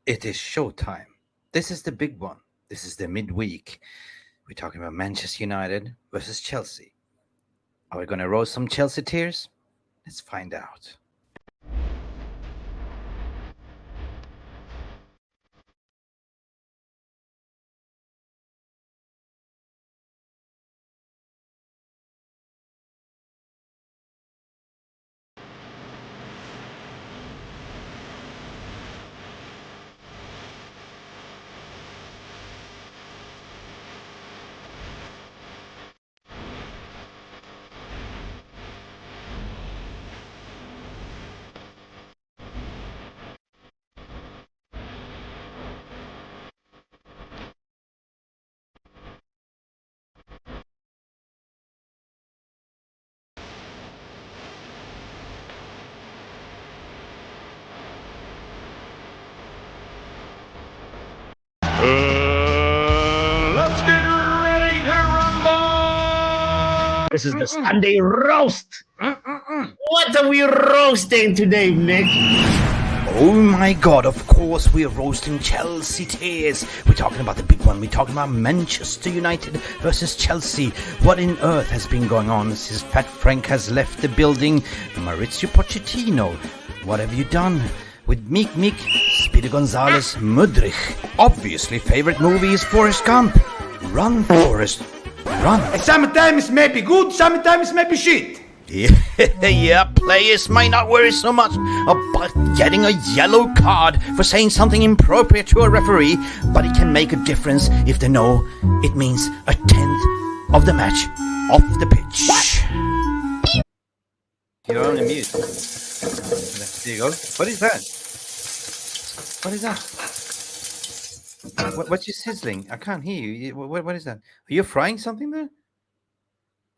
It is showtime. This is the big one. This is the midweek. We're talking about Manchester United versus Chelsea. Are we going to roast some Chelsea tears? Let's find out. Let's get ready to rumble! This is the Sunday roast. What are we roasting today, Mick? Oh my god, of course we're roasting Chelsea tears. We're talking about the big one. We're talking about Manchester United versus Chelsea. What on earth has been going on since Fat Frank has left the building? Maurizio Pochettino, what have you done? With Mick, Speedy Gonzalez, Mudrich. Obviously, favorite movie is Forrest Gump. Run, Forrest, run. Sometimes may be good, sometimes may be shit. Yeah, players might not worry so much about getting a yellow card for saying something inappropriate to a referee, but it can make a difference if they know it means a tenth of the match off the pitch. What? You're on the mute. There you go. What is that? What is that? What's you sizzling? I can't hear you. What is that? Are you frying something there?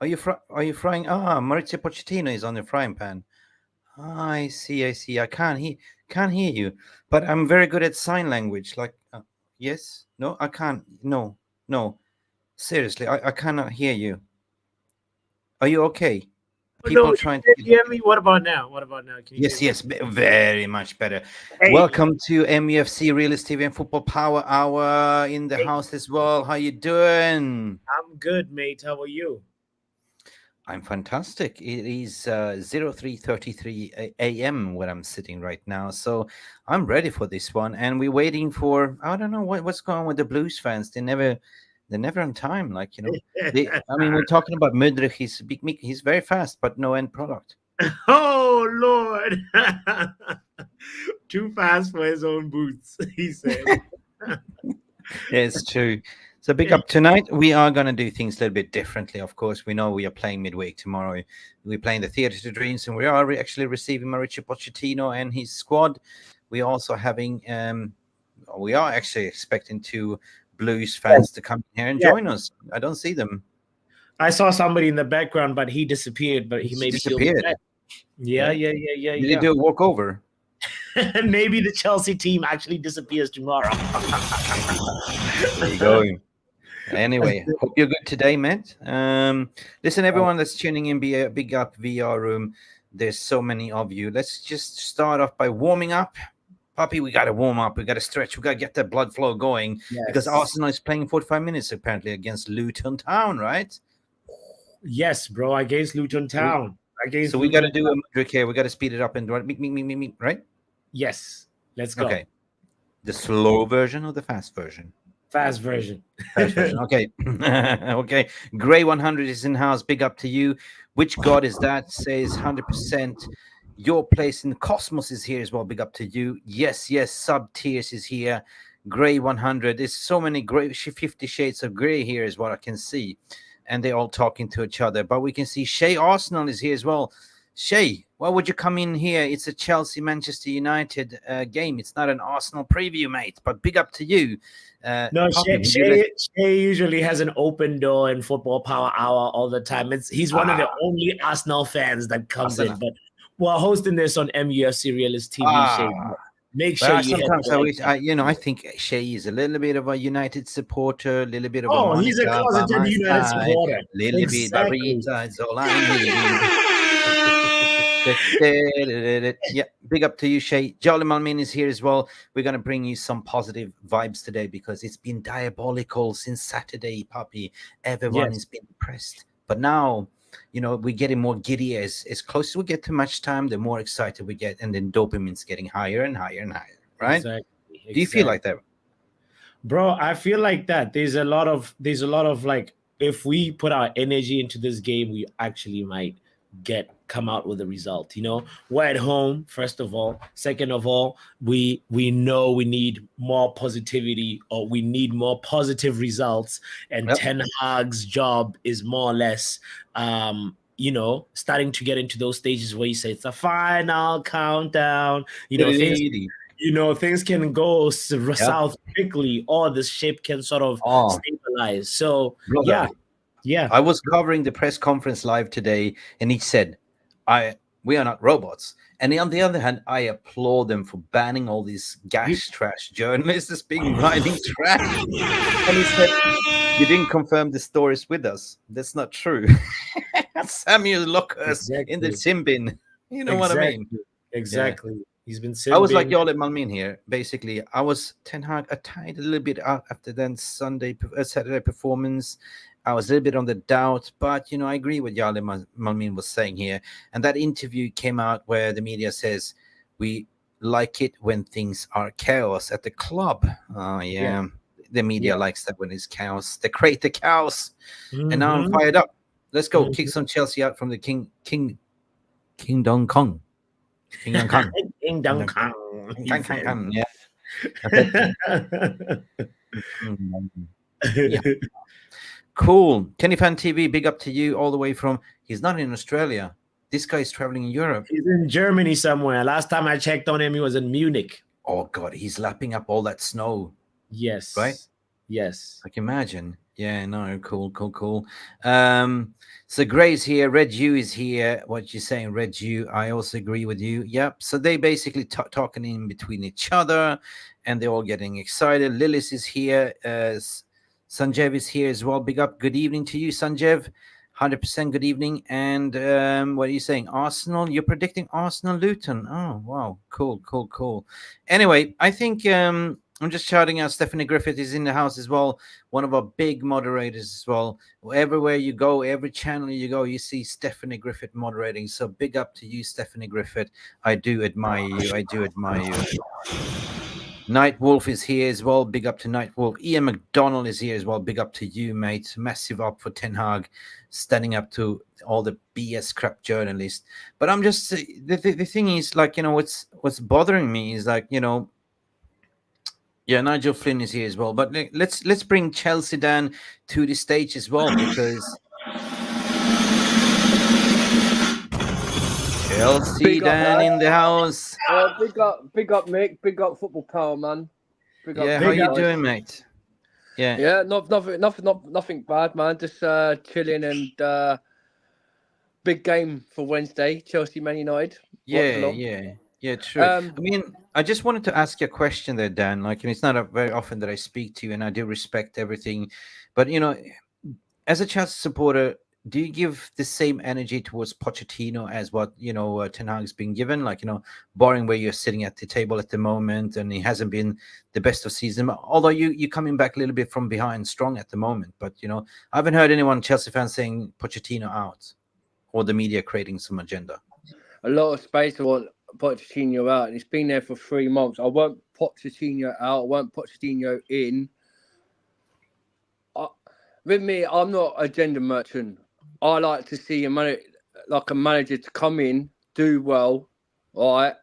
Are you frying? Maurizio Pochettino is on the frying pan. I see. I can't hear you. But I'm very good at sign language. Like, yes, no, I can't. No. Seriously, I cannot hear you. Are you okay? People trying to hear me. What about now? Can you yes, very much better. Hey. Welcome to Mufc Realist TV and Football Power Hour in the house as well. How you doing? I'm good, mate. How are you? I'm fantastic. It is 03:33 a.m. where I'm sitting right now, so I'm ready for this one. And we're waiting for, I don't know what's going on with the Blues fans. They're never on time. Like, you know, we're talking about Mudrich. He's big Mick. He's very fast, but no end product. Oh Lord, too fast for his own boots, he said. Yeah, it's true. So big up tonight. We are going to do things a little bit differently. Of course, we know we are playing midweek tomorrow. We're playing the Theatre to Dreams, and we are actually receiving Maurizio Pochettino and his squad. We are also having, we are actually expecting two Blues fans to come here and join us. I don't see them. I saw somebody in the background, but he disappeared. But he maybe disappeared. Yeah. Did he do a walkover? Maybe the Chelsea team actually disappears tomorrow. There you go. Anyway, hope you're good today, Matt. Listen, everyone that's tuning in, be a big up VR room. There's so many of you. Let's just start off by warming up. Papi, we got to warm up. We got to stretch. We got to get that blood flow going because Arsenal is playing 45 minutes apparently against Luton Town, right? Yes, bro, against Luton Town. So we got to do a Mudrich here. We got to speed it up and me, right? Yes, let's go. Okay. The slow version or the fast version? Fast version. Okay. Okay. Gray 100 is in house. Big up to you. Which god is that? Says 100%. Your place in the cosmos is here as well. Big up to you. Yes. Sub Tears is here. Gray 100. There's so many gray, 50 shades of gray here is what I can see. And they're all talking to each other. But we can see Shay Arsenal is here as well. Shay, why would you come in here? It's a Chelsea-Manchester United game. It's not an Arsenal preview, mate. But big up to you. No, Shay usually has an open door in Football Power Hour all the time. He's one of the only Arsenal fans that comes in. But we're hosting this on MUFC Realist TV. Shay. Make sure you. Sometimes I think Shay is a little bit of a United supporter, a little bit of a. He's a closeted United supporter. Little bit, Barita is all I need. Yeah, big up to you, Shay. Jolly Malmin is here as well. We're going to bring you some positive vibes today because it's been diabolical since Saturday, Papi. Everyone has been depressed. But now, we're getting more giddy as close as we get to match time, the more excited we get, and then dopamine's getting higher and higher and higher, right? Exactly. Do you feel like that? Bro, I feel like that. There's a lot of like, if we put our energy into this game, we actually might come out with a result. We're at home, first of all. Second of all, we know we need more positivity, or we need more positive results, and Ten Hag's job is more or less starting to get into those stages where you say it's a final countdown. Things can go south quickly, or the ship can sort of stabilize. So brother, yeah. I was covering the press conference live today, and he said, we are not robots. And on the other hand, I applaud them for banning all these trash journalists that's being writing trash. And he said, you didn't confirm the stories with us. That's not true. Samuel Lockers in the sin bin. You know what I mean? Exactly. Yeah. He's been I was like Jolly Malmin here. Basically, I was Ten Hag a little bit after then Saturday performance. I was a little bit on the doubt, but I agree with Jolly Malmin was saying here. And that interview came out where the media says we like it when things are chaos at the club. Oh yeah. The media likes that when it's chaos. They create the chaos. Mm-hmm. And now I'm fired up. Let's go kick some Chelsea out from the King Dong Kong. King Dong Kong. King Dong Kong. Yeah. Yeah. Cool. Kenny Fan TV, big up to you all the way from, he's not in Australia. This guy is traveling in Europe. He's in Germany somewhere. Last time I checked on him, he was in Munich. Oh, God. He's lapping up all that snow. Yes. Right? Yes. I can imagine. Yeah, no, cool. So Gray's here. Red U is here. What you saying, Red U? I also agree with you. Yep. So they basically talking in between each other, and they're all getting excited. Lillis is here. Sanjeev is here as well. Big up. Good evening to you, Sanjeev. 100% good evening. And what are you saying? Arsenal? You're predicting Arsenal Luton. Oh, wow. Cool. Anyway, I think I'm just shouting out Stephanie Griffith is in the house as well. One of our big moderators as well. Everywhere you go, every channel you go, you see Stephanie Griffith moderating. So big up to you, Stephanie Griffith. I do admire you. Night Wolf is here as well. Big up to Night Wolf. Ian McDonald is here as well. Big up to you, mate. Massive up for Ten Hag, standing up to all the BS crap journalists. But I'm just the thing is, like, what's bothering me is, like, yeah, Nigel Flynn is here as well. But let's bring Chelsea down to the stage as well, because Chelsea down in the house. Big up, Mick. Big up, Football Power, man. How you doing, mate? Yeah. Nothing bad, man. Just chilling, and big game for Wednesday, Chelsea Man United. Yeah, true. I mean, I just wanted to ask you a question there, Dan. Like, it's not very often that I speak to you, and I do respect everything. But, as a Chelsea supporter, do you give the same energy towards Pochettino as what, Ten Hag's been given? Like, barring where you're sitting at the table at the moment, and he hasn't been the best of season, although you're coming back a little bit from behind strong at the moment. But, I haven't heard anyone, Chelsea fans, saying Pochettino out, or the media creating some agenda. A lot of space I want Pochettino out, and he's been there for 3 months. I want Pochettino out. I want Pochettino in. With me, I'm not a gender merchant. I like to see a manager to come in, do well. All right,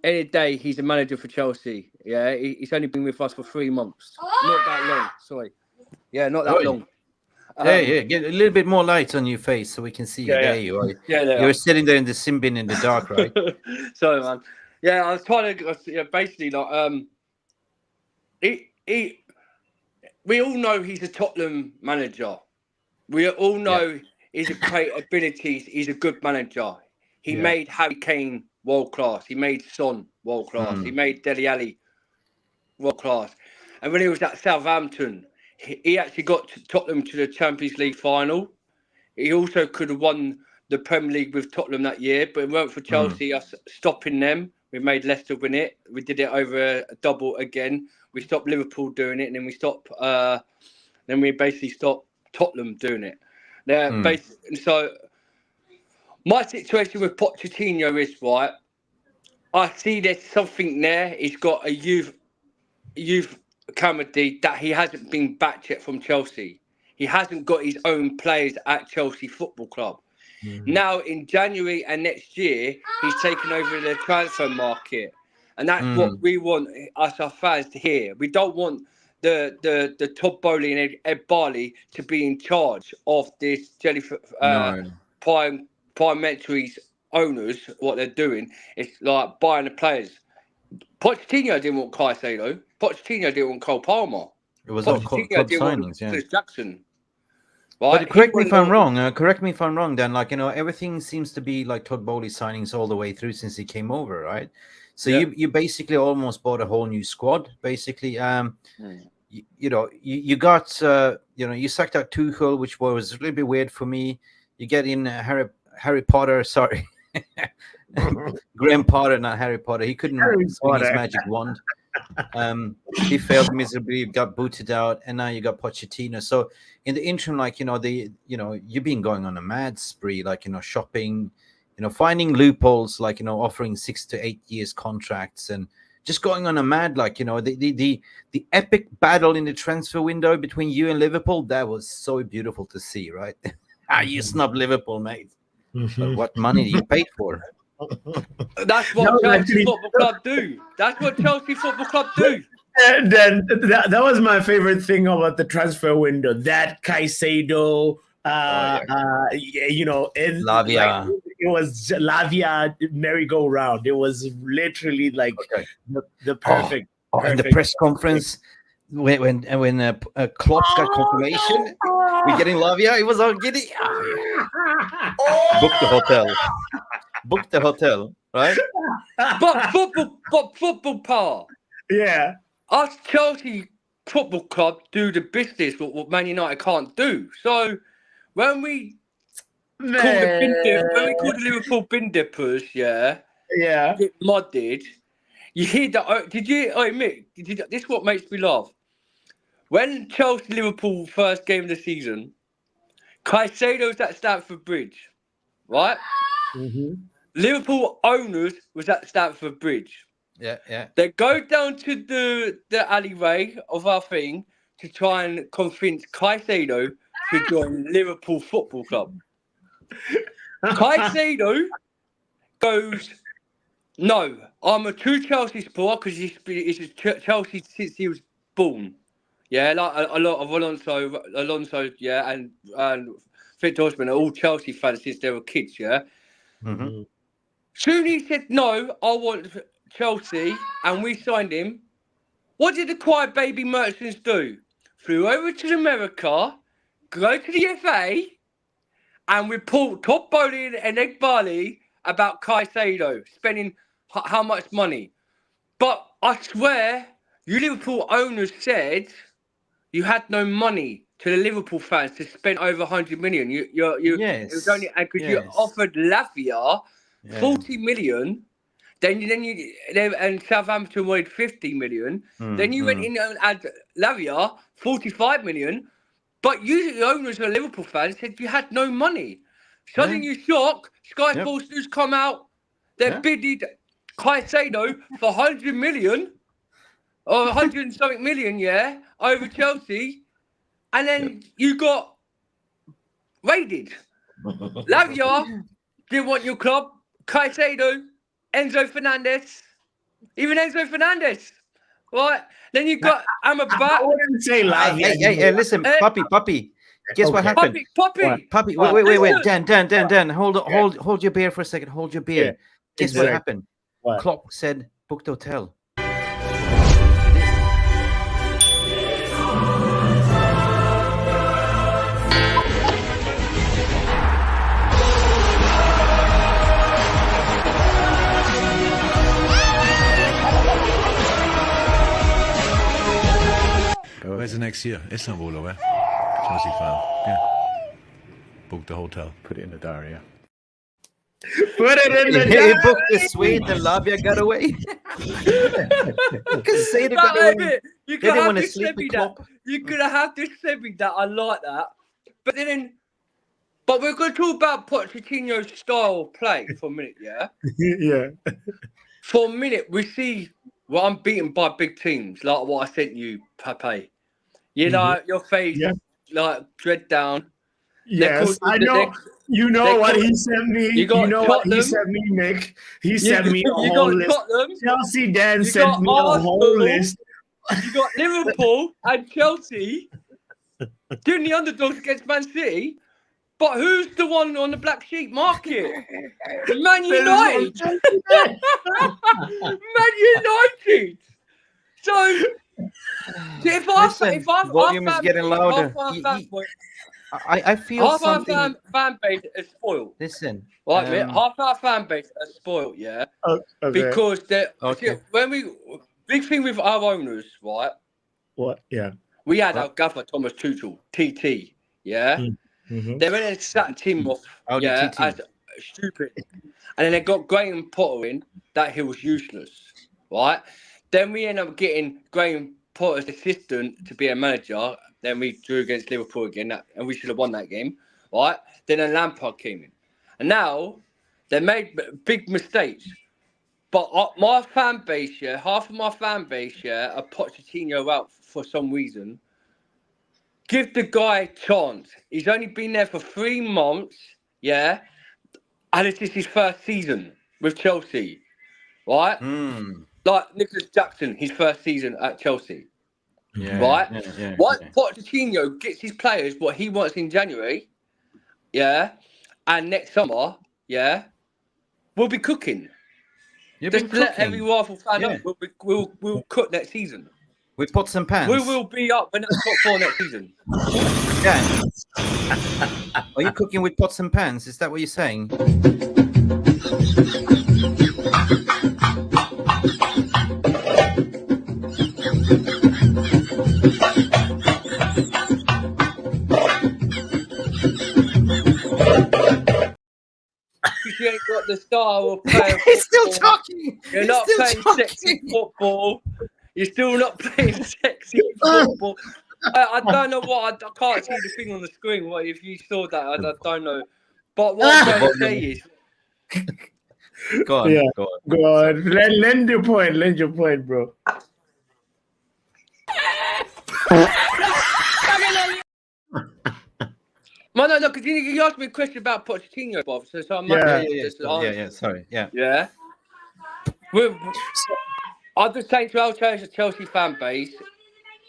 any day he's a manager for Chelsea. Yeah, he's only been with us for 3 months. Not that long. Sorry. Yeah, not that long. Get a little bit more light on your face so we can see you. There you are. You're sitting there in the sin bin in the dark, right? Sorry, man. Yeah, I was trying to basically, like, we all know he's a Tottenham manager. We all know he's a great abilities. He's a good manager. He made Harry Kane world class. He made Son world class. He made Dele Alli world class. And when he was at Southampton, he actually got Tottenham to the Champions League final. He also could have won the Premier League with Tottenham that year, but it weren't for Chelsea us stopping them. We made Leicester win it. We did it over a double again. We stopped Liverpool doing it, and then we stopped. Then we basically stopped Tottenham doing it. So my situation with Pochettino is right. I see there's something there. He's got a youth academy that he hasn't been backed yet from Chelsea. He hasn't got his own players at Chelsea Football Club. Now in January and next year, he's taken over the transfer market, and that's what we want us, our fans, to hear. We don't want the Todd Bowley and Ed Barley to be in charge of this Primary's owners. What they're doing is like buying the players. Pochettino didn't want Caicedo. Pochettino didn't want Cole Palmer. It was all club signings, yeah. Chris Jackson. Right? But correct me if I'm wrong. Correct me if I'm wrong, Dan. Like, everything seems to be like Todd Bowley signings all the way through since he came over, right? So you basically almost bought a whole new squad. Basically, you got you sucked out Tuchel, which was a little bit weird for me. You get in Harry Potter. Sorry, Graham Potter, not Harry Potter. He couldn't swing his magic wand. He failed miserably, got booted out, and now you got Pochettino. So in the interim, like you've been going on a mad spree, like shopping, finding loopholes, like offering 6 to 8 years contracts, and just going on a mad, like the epic battle in the transfer window between you and Liverpool. That was so beautiful to see, right? You snubbed Liverpool, mate. But what money do you pay for? That's what Chelsea Football Club do. That's what Chelsea Football Club do. And then that was my favorite thing about the transfer window. That Caicedo, Lavia. It was Lavia merry-go-round. It was literally like the perfect. In the press conference when Klopp got confirmation, we're getting Lavia. It was all giddy. Book the hotel, right? But football part. Yeah. Us Chelsea Football Club do the business what Man United can't do. So when we call the Liverpool bin dippers, get modded. You hear that? Did you? Oh, Mick, this is what makes me laugh. When Chelsea Liverpool first game of the season, Caicedo's at Stamford Bridge, right? Liverpool owners was at Stamford Bridge. Yeah. They go down to the alleyway of our thing to try and convince Caicedo to join Liverpool Football Club. Caicedo goes, no, I'm a true Chelsea supporter because he's Chelsea since he was born. Yeah, like a lot of Alonso, yeah, and Fit Osman are all Chelsea fans since they were kids, yeah. Soon he said, no, I want Chelsea, and we signed him. What did the quiet baby merchants do? Flew over to America, go to the FA, and report Todd Bowley and Ed Barley about Caicedo spending how much money. But I swear, you Liverpool owners said you had no money to the Liverpool fans to spend over 100 million. It was only because you offered Lavia 40 million. And Southampton wanted 50 million. Then you went in and had Lavia 45 million. But you, the owners of Liverpool fans, said you had no money. Suddenly you shock. Sky Sports News come out. They bidded Caicedo for 100 million or 100 and something million, over Chelsea. And then you got raided. Lavia didn't want your club. Caicedo, Enzo Fernandez, even Enzo Fernandez, right? Then you got Amrabat. I wouldn't say Lavia. Hey, listen, Papi. Guess what happened? Papi. Wait. Dan. Hold your beer for a second. Hold your beer. Yeah, Guess what happened? What? Klopp said, book the hotel. Where's the next year? Istanbul or where? Chelsea fan. Yeah. Book the hotel. Put it in the diary, yeah. Put it in the He diary. booked the suite and Lavia got away. Because Seda got away. You They could didn't have want to this sleep semi with that Klopp. you could have this semi that I like that, but we're going to talk about Pochettino's style of play for a minute, yeah. Yeah. For a minute, we see I'm beaten by big teams like what I sent you, Papi. You know your face, Yeah. like dread down. Yes, I know. You know what he sent me. You got what he Tottenham. sent me, Mick. He sent me a You whole got list. Tottenham. Chelsea Dan You sent got me a whole Arsenal. list. You got Liverpool and Chelsea doing the underdogs against Man City. But who's the one on the black sheep market? Man United. Man United. So if volume is getting louder. I feel half something. our fan base is spoiled. Listen, Right, mate, half our fan base are spoiled, yeah. Okay. Because Okay. see, big thing with our owners, right? What? Yeah. We had our gaffer Thomas Tuchel, TT, yeah. Mm-hmm. They went and sacked him off, TT. as stupid, and then they got Graham Potter in that he was useless, right? Then we end up getting Graham Potter's assistant to be a manager. Then we drew against Liverpool again, and we should have won that game, right? Then a Lampard came in, and now they made big mistakes. But my fan base, half of my fan base, are Pochettino out for some reason. Give the guy a chance. He's only been there for 3 months, and this is his first season with Chelsea, right? Like Nicholas Jackson, his first season at Chelsea, right? Once Pochettino gets his players what he wants in January, and next summer, we'll be cooking. Just let every rival fan know we'll cook next season. With pots and pans. We will be up in the top 4 next season. Yeah. Are you cooking with pots and pans? Is that what you're saying? You ain't got the style of playing He's still football. talking. You're He's not still playing talking. sexy football. You're still not playing sexy football. I don't know what I can't see the thing on the screen. What if you saw that? I don't know. But what I'm trying to say is, Go on. Yeah. Go on. Go on. Lend your point. Lend your point, bro. no, because you asked me a question about Pochettino, Bob. So I might just answer. Yeah. Sorry. Yeah. Yeah. I'm just saying to our Chelsea fan base,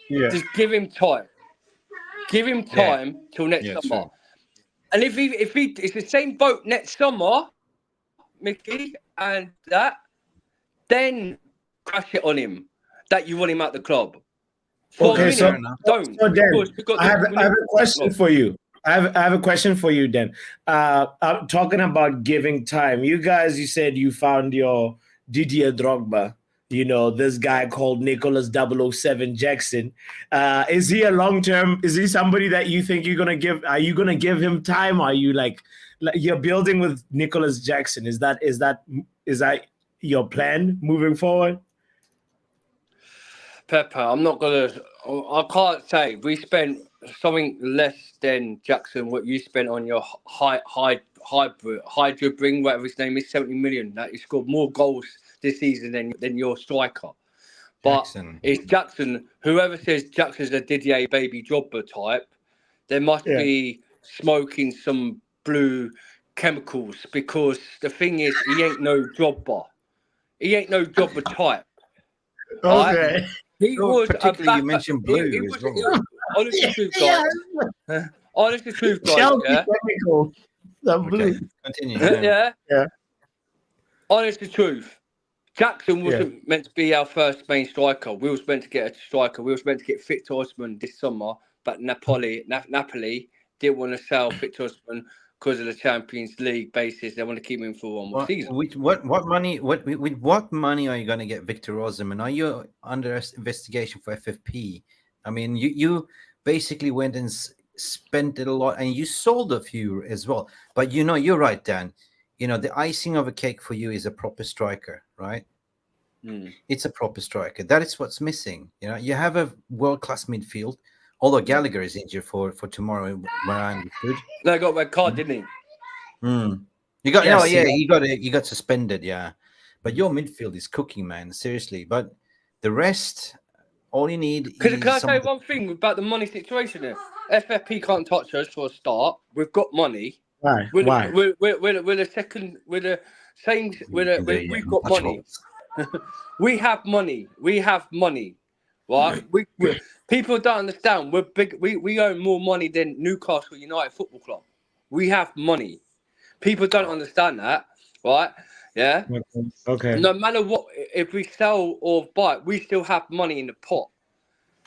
just give him time. Give him time till next summer. True. And if it's the same boat next summer, Mickey, and that, then crash it on him that you want him at the club. Okay, so don't. So Dan, I have a question for you. I have a question for you, Dan. I'm talking about giving time. You said you found your Didier Drogba. You know, this guy called Nicholas 007 Jackson. Is he a long-term? Is he somebody that you think you're gonna give? Are you gonna give him time? Are you like you're building with Nicholas Jackson? Is that your plan moving forward? Pepper, I can't say. We spent something less than Jackson, what you spent on your hybrid, whatever his name is, 70 million. That he scored more goals this season than your striker. But Jackson. It's Jackson. Whoever says Jackson's a Didier baby jobber type, there must be smoking some blue chemicals, because the thing is, he ain't no jobber. He ain't no jobber type. Okay. Right? He was particularly you mentioned blue as well. Honestly, truth, guys. Honestly, truth, guys. Chelsea chemical. Okay. Continue. Yeah. Honestly, truth. Jackson wasn't meant to be our first main striker. We was meant to get a striker. We was meant to get Victor Osimhen this summer, but Napoli didn't want to sell Victor Osimhen because of the Champions League basis. They want to keep him for one more season. What money? With what money are you going to get Victor Osimhen? Are you under investigation for FFP? I mean, you basically went and spent it a lot, and you sold a few as well. But you're right, Dan. you know, the icing of a cake for you is a proper striker, right? Mm. It's a proper striker. That is what's missing. You know, you have a world-class midfield, although Gallagher is injured for tomorrow, where I understood. No, he got a red card, didn't he? You got Yes, he got suspended, yeah. But your midfield is cooking, man. Seriously. But the rest, all you need is. Can I say one thing about the money situation here? FFP can't touch us for a start. We've got money. Why? We're Why? the second. We're the same. We've got money. We have money. We have money. Right? we people don't understand. We're big. We own more money than Newcastle United Football Club. We have money. People don't understand that, right? Yeah. Okay. No matter what, if we sell or buy, we still have money in the pot.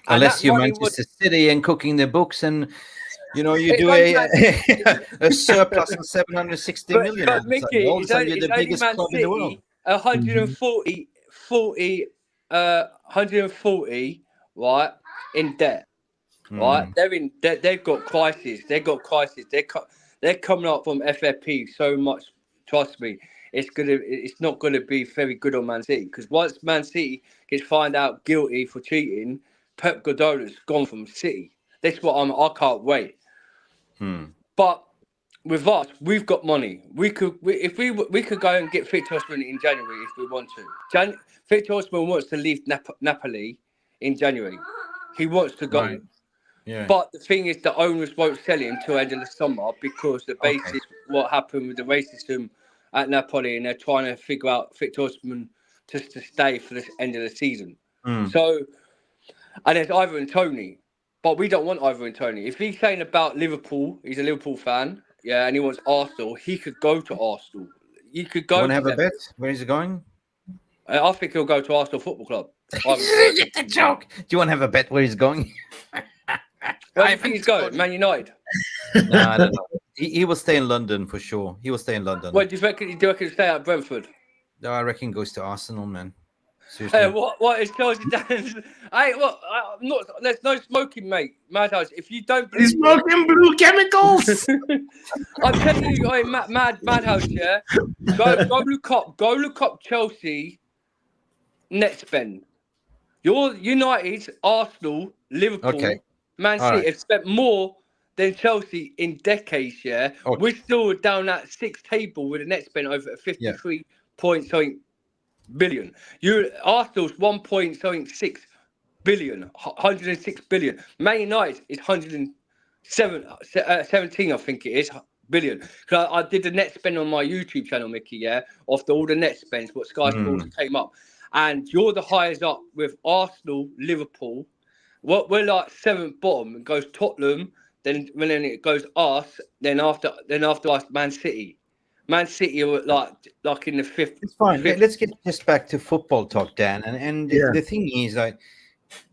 Unless you're Manchester City and cooking the books, and you know you do a surplus of 760 million. But Mickey, all of a sudden you're the biggest club in the world. 140, right, in debt, right? They've got crisis. They're coming up from FFP so much. Trust me, it's not gonna be very good on Man City, because once Man City gets found out guilty for cheating, Pep Guardiola's gone from City. That's what I can't wait. But with us, we've got money. We could go and get Victor Osimhen in January if we want to. Victor Osimhen wants to leave Napoli in January. He wants to go. Right. Yeah. But the thing is, the owners won't sell him until end of the summer, because the basis what happened with the racism at Napoli, and they're trying to figure out Victor Osimhen just to stay for the end of the season. So, and there's Ivan and Tony, but we don't want Ivan and Tony. If he's saying about Liverpool, he's a Liverpool fan, yeah, and he wants Arsenal, he could go to Arsenal. You could go. You want to have a bet? Where is he going? I think he'll go to Arsenal Football Club. It's a joke. Do you want to have a bet where he's going? Where do you think he's going? Man United? No, I don't know. He will stay in London for sure. He will stay in London. What do you reckon? Do you reckon he'll stay at Brentford? No, I reckon he goes to Arsenal, man. Seriously. Hey, what is Chelsea doing? Hey, what? I'm not. There's no smoking, mate. Madhouse. If you don't believe smoking blue chemicals. I'm telling you, hey, Madhouse. Yeah, go look up Chelsea net spend. Your United, Arsenal, Liverpool, Man City have spent more than Chelsea in decades. Yeah, we're still down that sixth table with a net spend over 53 point something billion. Arsenal's 1.6 billion, 106 billion. Man United is 117, I think it is, billion. Because I did the net spend on my YouTube channel, Mickey, yeah, after all the net spends, what Sky Sports came up. And you're the highest up with Arsenal, Liverpool. We're like seventh bottom. It goes Tottenham, then it goes us, then after us, Man City. Man City are like in the fifth. It's fine. Let's get just back to football talk, Dan. And the thing is, like,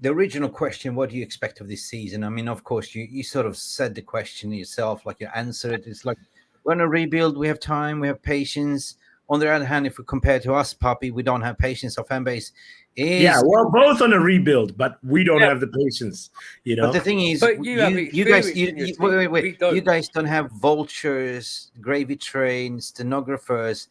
the original question, what do you expect of this season? I mean, of course, you sort of said the question yourself, like you answered it. It's like, we're on a rebuild. We have time. We have patience. On the other hand, if we compare to us, Papi, we don't have patience. Our fan base is... Yeah, we're both on a rebuild, but we don't have the patience, you know? But the thing is, you guys, wait. You guys don't have vultures, gravy trains, stenographers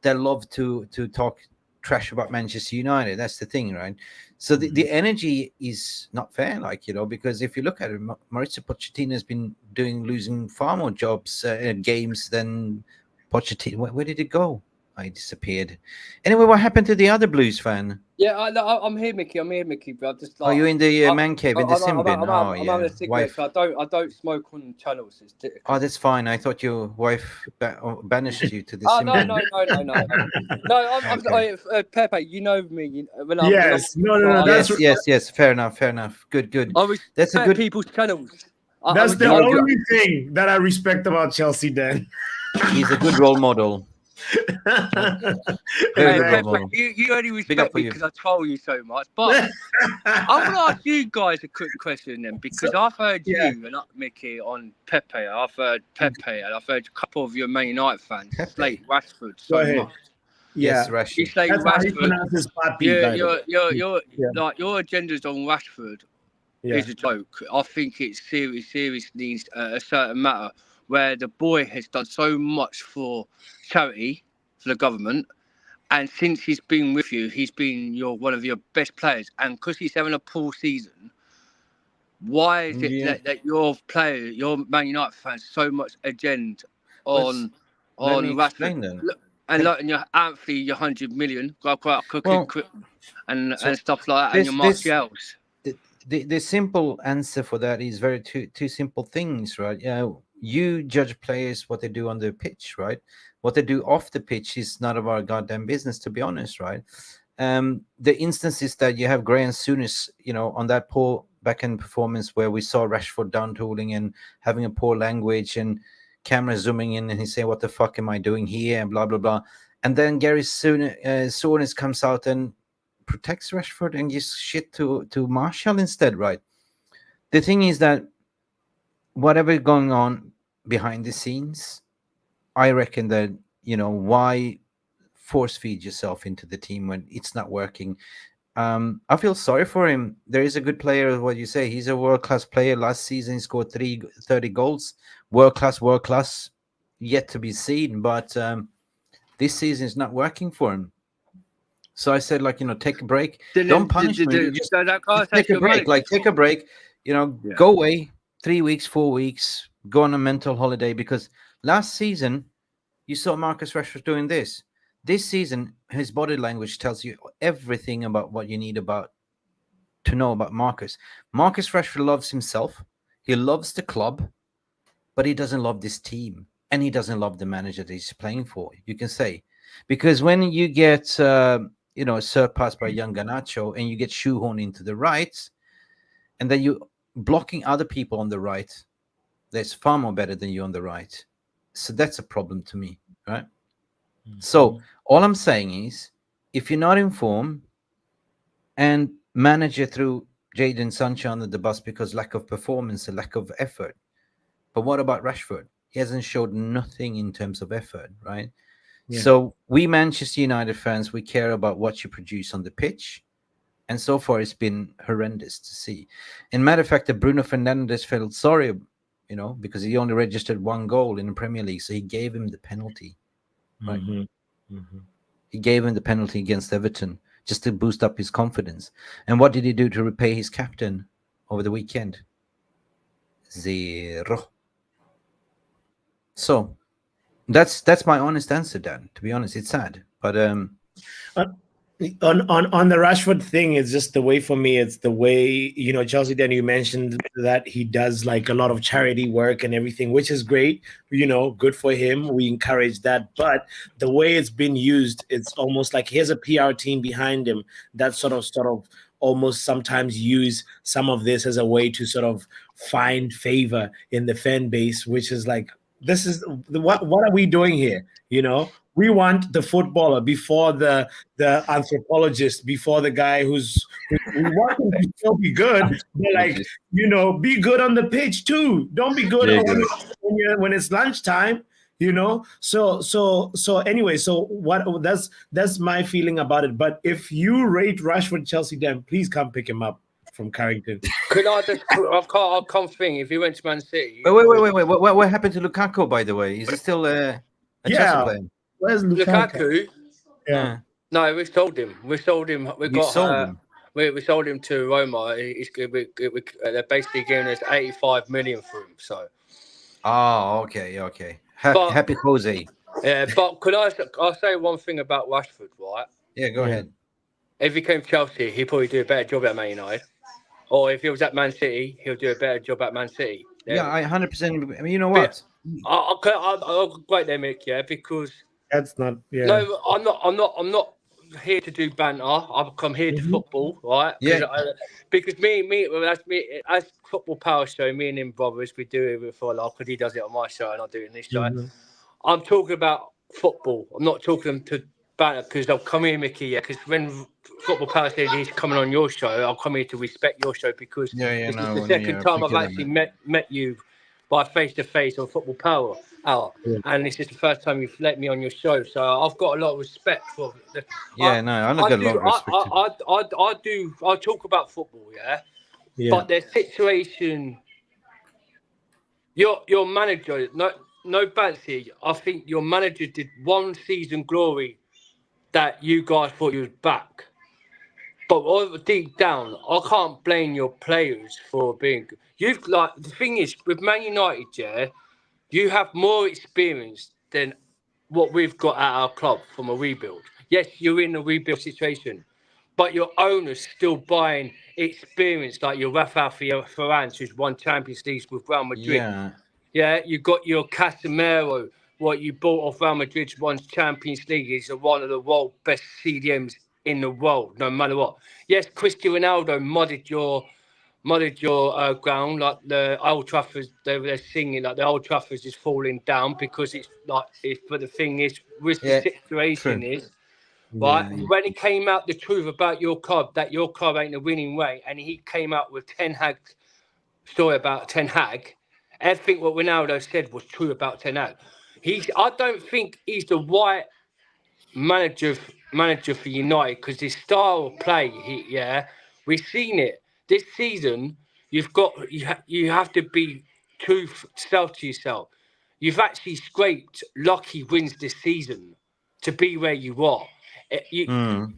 that love to talk trash about Manchester United. That's the thing, right? So the energy is not fair, like, you know, because if you look at it, Maurizio Pochettino has been losing far more games than Pochettino. Where did it go? I disappeared. Anyway, what happened to the other Blues fan? Yeah, I'm here, Mickey. But I'm just like. Are you in the man cave in the sim bin? I'm having a cigarette, so I don't smoke on channels. Oh, that's fine. I thought your wife banished you to the sim bin. No. I'm Pepe. You know me. Yes. Fair enough. Good. That's a good people's channels. That's the only thing that I respect about Chelsea, Dan. He's a good role model. You only respect me because I troll you so much. But I want to ask you guys a quick question then, because I've heard you and Mickey on Pepe. I've heard Pepe, and I've heard a couple of your Man United fans slate Rashford so much. Yes, Rashford. You slate Rashford. Your agenda's on Rashford is a joke. I think it's serious needs a certain matter. where the boy has done so much for charity, for the government, and since he's been with you, he's been one of your best players. And because he's having a poor season, why is it that your Man United fans so much agenda on Let me Rashford? explain then. And your Anthony, your 100 million, quick, and stuff like that, and your Martials. The simple answer for that is two simple things, right? You judge players what they do on the pitch, right? What they do off the pitch is none of our goddamn business, to be honest, right? The instances that you have Gray and Souness, on that poor back-end performance where we saw Rashford down tooling and having a poor language and camera zooming in and he's saying, what the fuck am I doing here? And blah, blah, blah. And then Gary Souness comes out and protects Rashford and gives shit to Martial instead, right? The thing is that whatever is going on behind the scenes, I reckon that, why force feed yourself into the team when it's not working? I feel sorry for him. There is a good player, what you say. He's a world-class player. Last season, he scored 30 goals. World-class, yet to be seen. But this season is not working for him. So I said, take a break. Don't punish me. Just take a break. Take a break. Go away 3 weeks, 4 weeks. Go on a mental holiday. Because last season, you saw Marcus Rashford doing this. This season, his body language tells you everything about what you need to know about Marcus. Marcus Rashford loves himself. He loves the club, but he doesn't love this team. And he doesn't love the manager that he's playing for, you can say. Because when you get, surpassed by young Garnacho and you get shoehorned into the right, and then you blocking other people on the right, that's far more better than you on the right. So that's a problem to me, right? So all I'm saying is, if you're not informed and manager threw Jadon Sancho under the bus because lack of performance and lack of effort. But what about Rashford? He hasn't showed nothing in terms of effort, right? Yeah. So we Manchester United fans, we care about what you produce on the pitch. And so far, it's been horrendous to see. And matter of fact, Bruno Fernandes felt sorry, because he only registered 1 goal in the Premier League. So he gave him the penalty. Right. He gave him the penalty against Everton just to boost up his confidence. And what did he do to repay his captain over the weekend? 0. So that's my honest answer, Dan. To be honest, it's sad, but on the Rashford thing, it's just the way for me. It's the way, Chelsea, then you mentioned that he does like a lot of charity work and everything, which is great, good for him. We encourage that. But the way it's been used, it's almost like he has a PR team behind him that sort of almost sometimes use some of this as a way to sort of find favor in the fan base, which is like, this is what are we doing here? We want the footballer before the anthropologist, before the guy we want him to still be good. But like, be good on the pitch too. Don't be good when it's lunchtime, So anyway, that's my feeling about it. But if you rate Rashford Chelsea, then please come pick him up from Carrington. Could I just? I can't think. If he went to Man City. Wait. What happened to Lukaku, by the way? Is he still a Chelsea player? Where's Lukaku? Yeah. No, we sold him. We sold him. We sold him to Roma. They're basically giving us 85 million for him. So. Oh, okay. Happy Jose. Yeah, but could I'll say one thing about Rashford, right? Yeah, go ahead. If he came to Chelsea, he'd probably do a better job at Man United. Or if he was at Man City, he'll do a better job at Man City. Yeah, I 100%. I mean, you know what? I'll go there, Mick. Yeah, because that's not. Yeah. No, I'm not here to do banter. I've come here to football, right? Yeah. Because me, as Football Power Show, me and him brothers, we do it for a laugh because he does it on my show and I do it in this show. I'm talking about football. I'm not talking to banter because I'll come here, Mickey. Yeah, because when Football Power says he's coming on your show, I'll come here to respect your show because this is the second time I've actually met you by face-to-face on Football Power Hour. Yeah. And this is the first time you've let me on your show. So I've got a lot of respect for the... I'm not got a lot of respect. I talk about football, yeah? But their situation... your manager, no fancy. I think your manager did one season glory that you guys thought you was back. But deep down, I can't blame your players for being. You've like the thing is with Man United, yeah, you have more experience than what we've got at our club from a rebuild. Yes, you're in a rebuild situation, but your owner's still buying experience like your Rafael Varane, who's won Champions League with Real Madrid. Yeah, you got your Casemiro, what you bought off Real Madrid, won Champions League. He's one of the world's best CDMs in the world, no matter what. Yes, Cristiano Ronaldo modded your ground, like the Old Trafford. They're singing like the Old Trafford is falling down because it's like it's. But the thing is, with the situation is. Right, when he came out the truth about your club, that your club ain't a winning way, and he came out with Ten Hag story about Ten Hag, everything what Ronaldo said was true about Ten Hag. I don't think he's the right manager for United because his style of play, we've seen it this season. You have to be true to yourself. You've actually scraped lucky wins this season to be where you are. You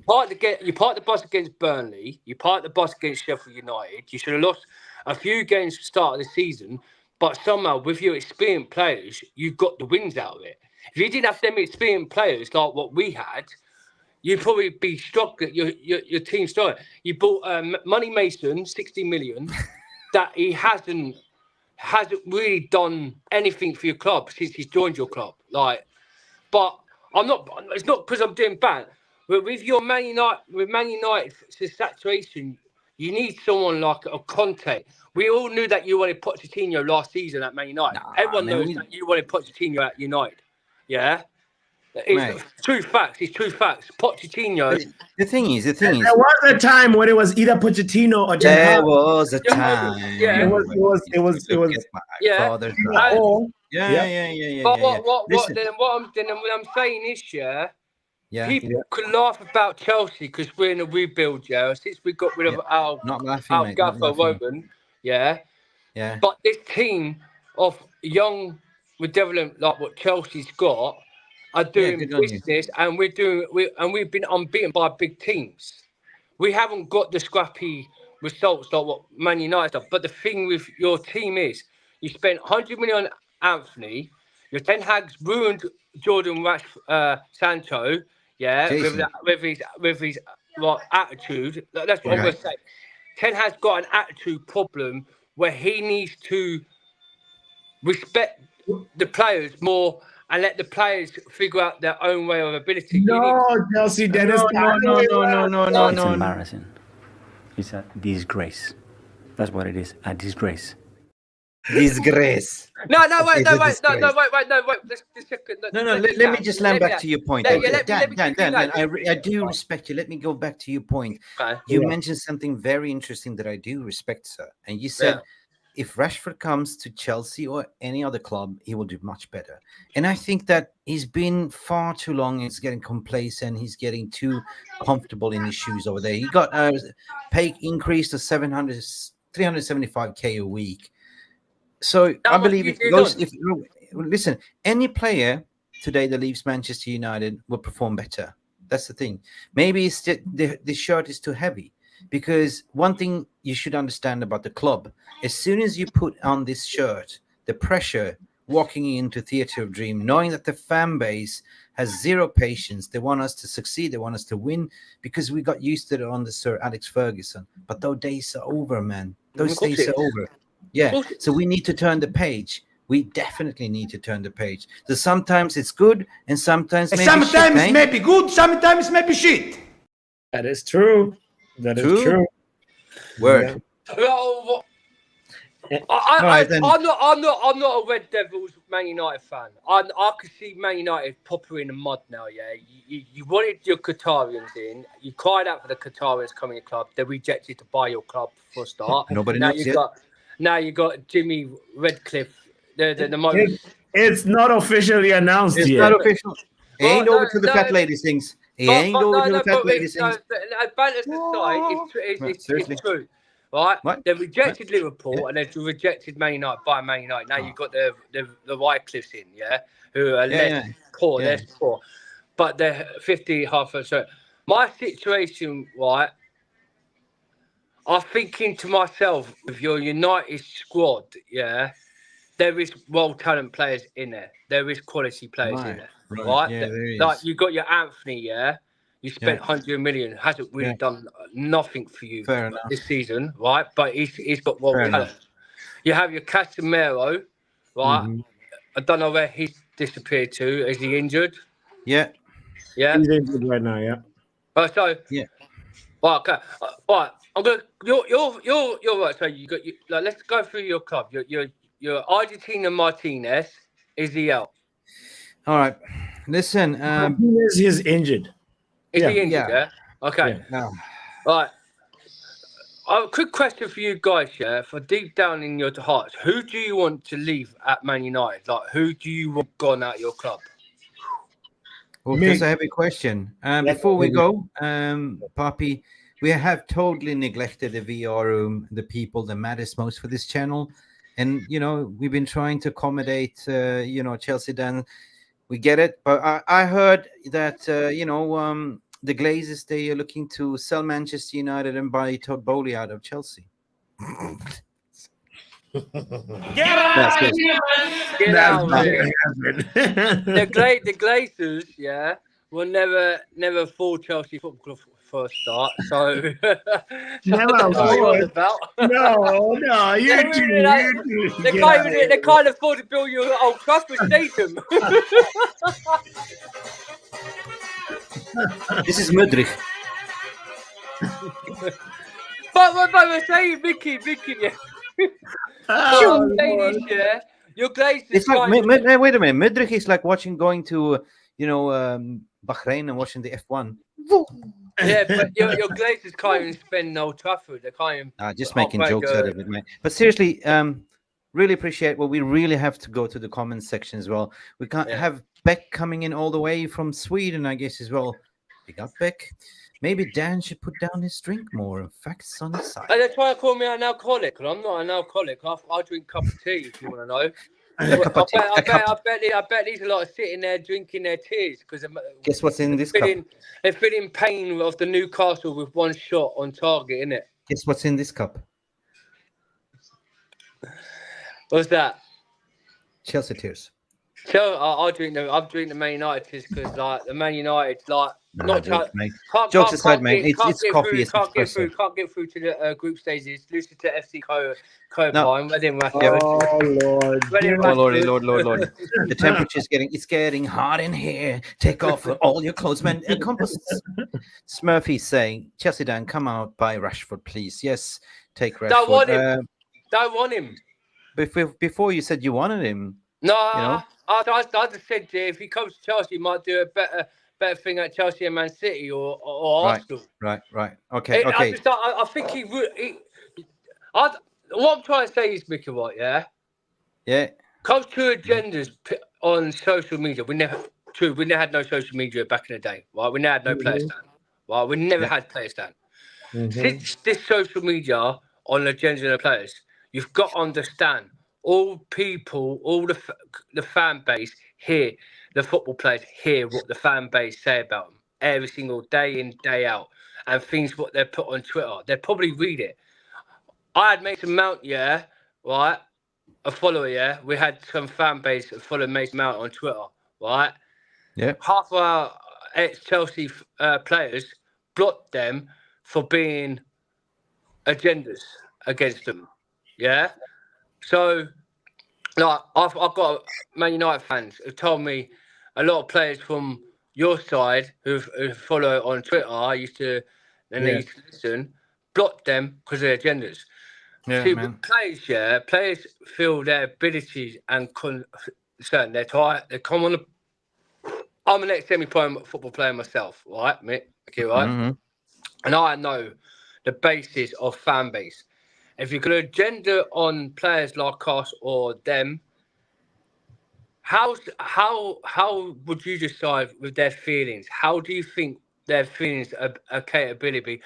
parked the bus against Burnley. You parked the bus against Sheffield United. You should have lost a few games at the start of the season, but somehow with your experienced players, you got the wins out of it. If you didn't have them experienced players like what we had, you'd probably be struggling. Your team started. You bought Money Mason, 60 million, that he hasn't really done anything for your club since he's joined your club. But I'm not. It's not because I'm doing bad. But with your Man United saturation, you need someone like a Conte. We all knew that you wanted Pochettino last season at Man United. Everyone knows that you wanted Pochettino at United. Yeah, it's true facts. It's true facts. Pochettino. The thing is, there was a time when it was either Pochettino or Ten Hag. There was a time. Yeah, it was. Yeah. But what I'm saying is, people can laugh about Chelsea because we're in a rebuild, since we got rid of our Gaffer Wogan, But this team of young development like what Chelsea's got are doing business, and we've been unbeaten by big teams. We haven't got the scrappy results like what Man United have. But the thing with your team is, you spent 100 million on Anthony. Your Ten Hag's ruined Jordan Sancho. With his attitude. That's what I'm going to say. Ten Hag's got an attitude problem where he needs to respect the players more and let the players figure out their own way of ability. Chelsea Dennis. No. It's embarrassing. It's a disgrace. That's what it is. A disgrace. Disgrace. No, wait. Let me just land back to your point. Dan, I do respect you. Let me go back to your point. You mentioned something very interesting that I do respect, sir. And you said if Rashford comes to Chelsea or any other club, he will do much better. And I think that he's been far too long. He's getting complacent. He's getting too comfortable in his shoes over there. He got a pay increase to 375k a week. So I believe listen, any player today that leaves Manchester United will perform better. That's the thing. Maybe it's the shirt is too heavy, because one thing you should understand about the club, as soon as you put on this shirt, the pressure walking into Theatre of Dream, knowing that the fan base has zero patience, they want us to succeed, they want us to win, because we got used to it on the Sir Alex Ferguson. But those days are over, man. Those days are over. Yeah, so we need to turn the page. We definitely need to turn the page. So sometimes it's good, and sometimes maybe maybe good, sometimes maybe shit. That is true. That is true. Word. I'm not a Red Devils Man United fan. I could see Man United proper in the mud now. Yeah, you wanted your Qatarians in. You cried out for the Qatarians coming to the club. They rejected to buy your club for a start. Nobody knows it. Now you got Jimmy Redcliffe. The most. It's not officially announced yet. It's not official. He ain't over to the fat lady things. He ain't over to the fat lady things. Banter aside, it's true. right? What? They rejected Liverpool Yeah. and they've rejected Man United by Man United. Now you've got the Wycliffes in, who are less poor, Yeah. less poor, but they're 50 half a so. My situation, right? I'm thinking to myself, with your United squad, there is world talent players in there. There is quality players in there, right? Yeah, there is. Like you got your Anthony, You spent 100 million, hasn't really done nothing for you Fair enough. this season, right? But he's got world Fair talent. enough. You have your Casemiro, right? Mhm. I don't know where he's disappeared to. Is he injured? Yeah. Yeah. He's injured right now, yeah. So Yeah. Right, okay. Right, I'm gonna. You're right. So you got. Like, let's go through your club. Your Argentina Martinez. Is he out? All right. Listen. Martinez is injured. Is he injured? Yeah. Yeah. Okay. Yeah. No. Right. A quick question for you guys, for deep down in your hearts, who do you want to leave at Man United? Like, who do you want gone out your club? Well, that's a heavy question. Before we go, Papi, we have totally neglected the VR room, the people that matters most for this channel. And, we've been trying to accommodate, Chelsea Dan. We get it. But I heard that, the Glazers, they are looking to sell Manchester United and buy Todd Bowley out of Chelsea. Get out of here. The Glazers, will never fool Chelsea Football Club for a start. So, Never. No, you do. They can't afford to build your Old Trafford Stadium. This is Mudrik. but we're saying Mickey, your Glazers. It's like, wait a minute. Mudrik is like going to, Bahrain and watching the F1. Yeah, but your Glazers can't even spend Old Trafford. They can't even. Just making jokes out of it, mate. But seriously, really appreciate. Well, we really have to go to the comments section as well. We can't have Beck coming in all the way from Sweden, I guess, as well. Big up, Beck. Maybe Dan should put down his drink more. Facts on his side. And they're trying to call me an alcoholic, and I'm not an alcoholic. I drink a cup of tea, if you want to know. I bet these are like sitting there drinking their tears because guess what's in this cup? They're feeling pain of the Newcastle with one shot on target, innit? Guess what's in this cup? What's that? Chelsea tears. So I'll drink the Man United tears because like the Man United Jokes aside, mate. It's coffee. Can't get through to the group stages. Losing to FC Copenhagen. Lord. The temperature's getting hot in here. Take off all your clothes, man. Smurfy's saying, Chelsea Dan, come out, buy Rashford, please. Yes, take Rashford. Don't want him. Before you said you wanted him. No, I just said if he comes to Chelsea, he might do a better thing at Chelsea and Man City or Arsenal. Right. Okay. I think he would. What I'm trying to say is, Mickey, what? Yeah. Comes to agendas on social media. We never had no social media back in the day. Right? We never had no player stand. Right? We never had player stand. Since this social media on the agenda of the players, you've got to understand. All people, all the fan base hear, the football players hear what the fan base say about them every single day in, day out, and things what they put on Twitter. They probably read it. I had Mason Mount, right? A follower, we had some fan base that followed Mason Mount on Twitter, right? Yeah. Half of our ex-Chelsea players blocked them for being agendas against them, yeah? So, like, I've got Man United fans who told me a lot of players from your side who follow on Twitter, they used to listen, blocked them because of their agendas. Yeah, see, man. Players feel their abilities and concern. They're tired. They come on. I'm an ex-semi-pro football player myself, right, Mick? Okay, right? Mm-hmm. And I know the basis of fan base. If you're going to gender on players like us or them, how would you decide with their feelings? How do you think their feelings are capability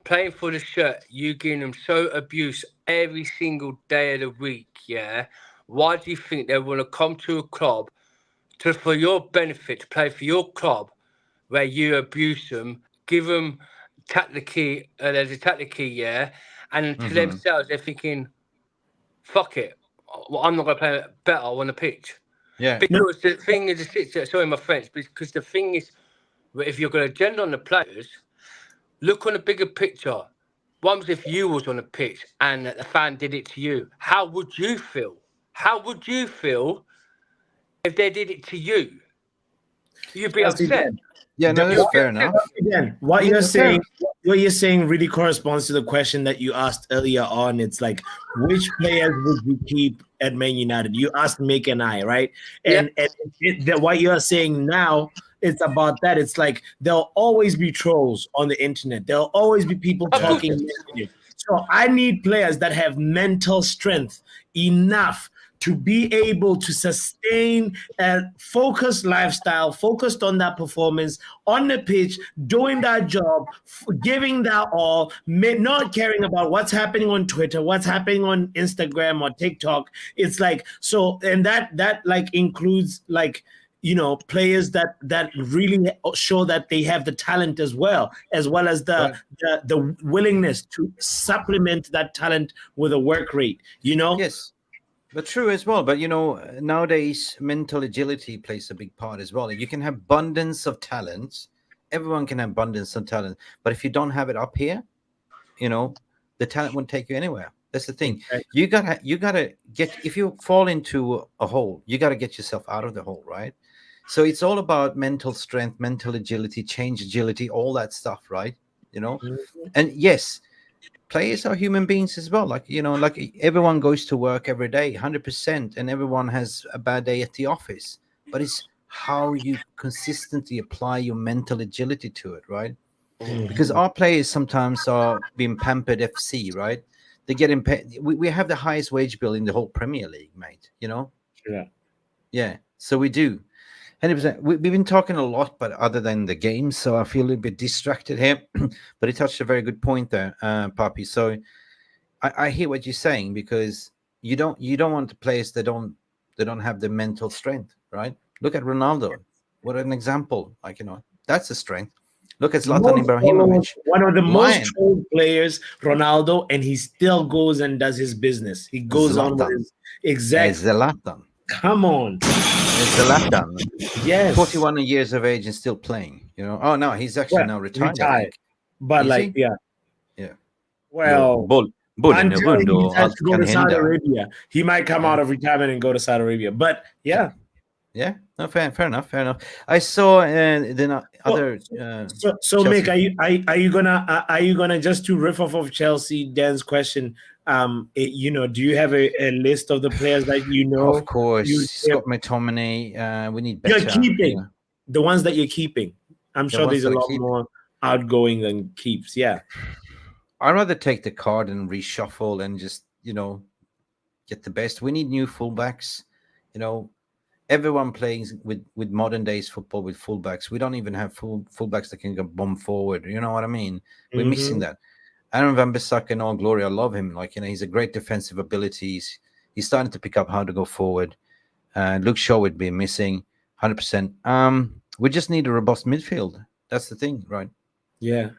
playing for the shirt, you giving them so abuse every single day of the week, yeah? Why do you think they want to come to a club for your benefit, to play for your club, where you abuse them, give them there's a tactic key, yeah? And to themselves, they're thinking, fuck it, I'm not going to play better on the pitch. Yeah. Because the thing is, sorry, my friends, because the thing is, if you're going to gender on the players, look on the bigger picture. What was if you was on the pitch and the fan did it to you? How would you feel? How would you feel if they did it to you? You'd be upset. Yeah, no, that's fair enough. Again, what you're saying really corresponds to the question that you asked earlier on. It's like, which players would you keep at Man United? You asked Mick and I, right? And what you're saying now, it's about that. It's like there'll always be trolls on the internet. There'll always be people talking negative. So I need players that have mental strength enough to be able to sustain a focused lifestyle, focused on that performance, on the pitch, doing that job, giving that all, not caring about what's happening on Twitter, what's happening on Instagram or TikTok. It's like, so, and that like includes like, you know, players that really show that they have the talent as well as the willingness to supplement that talent with a work rate, you know? Yes. But true as well. But, you know, nowadays, mental agility plays a big part as well. You can have abundance of talent. Everyone can have abundance of talent. But if you don't have it up here, you know, the talent won't take you anywhere. That's the thing. Right. You gotta get, if you fall into a hole, you got to get yourself out of the hole, right? So it's all about mental strength, mental agility, change agility, all that stuff, right? You know, and yes, players are human beings as well. Like, you know, like everyone goes to work every day, 100%, and everyone has a bad day at the office. But it's how you consistently apply your mental agility to it, right? Because our players sometimes are being pampered FC, right? They get we have the highest wage bill in the whole Premier League, mate. You know? Yeah. So we do. 100%. We've been talking a lot, but other than the game, so I feel a little bit distracted here. But he touched a very good point there, Papi. So I hear what you're saying, because you don't want the players that don't have the mental strength, right? Look at Ronaldo. What an example! Like, you know, that's a strength. Look at Zlatan Ibrahimovic, one of the most trolled players, Ronaldo, and he still goes and does his business. He goes on with his Zlatan. Come on. Zlatan. Yes. 41 years of age and still playing. You know. Oh no, he's actually now retired. But like, yeah. Well, until he decides to go to Saudi Arabia, he might come out of retirement and go to Saudi Arabia. But yeah. Yeah, no, fair enough. I saw other. So Mick, are you gonna just to riff off of Chelsea Dan's question? You know, do you have a list of the players that you know? Of course, Scott McTominay. We need better. You're keeping the ones that you're keeping. I'm sure there's a lot more outgoing than keeps. Yeah, I'd rather take the card and reshuffle and just, you know, get the best. We need new fullbacks. You know, everyone playing with modern days football with fullbacks. We don't even have fullbacks that can go bomb forward. You know what I mean? We're missing that. Aaron Van Bissaka in all glory, I love him. Like, you know, he's a great defensive abilities. He's starting to pick up how to go forward. Luke Shaw would be missing 100%. We just need a robust midfield. That's the thing, right? Yeah.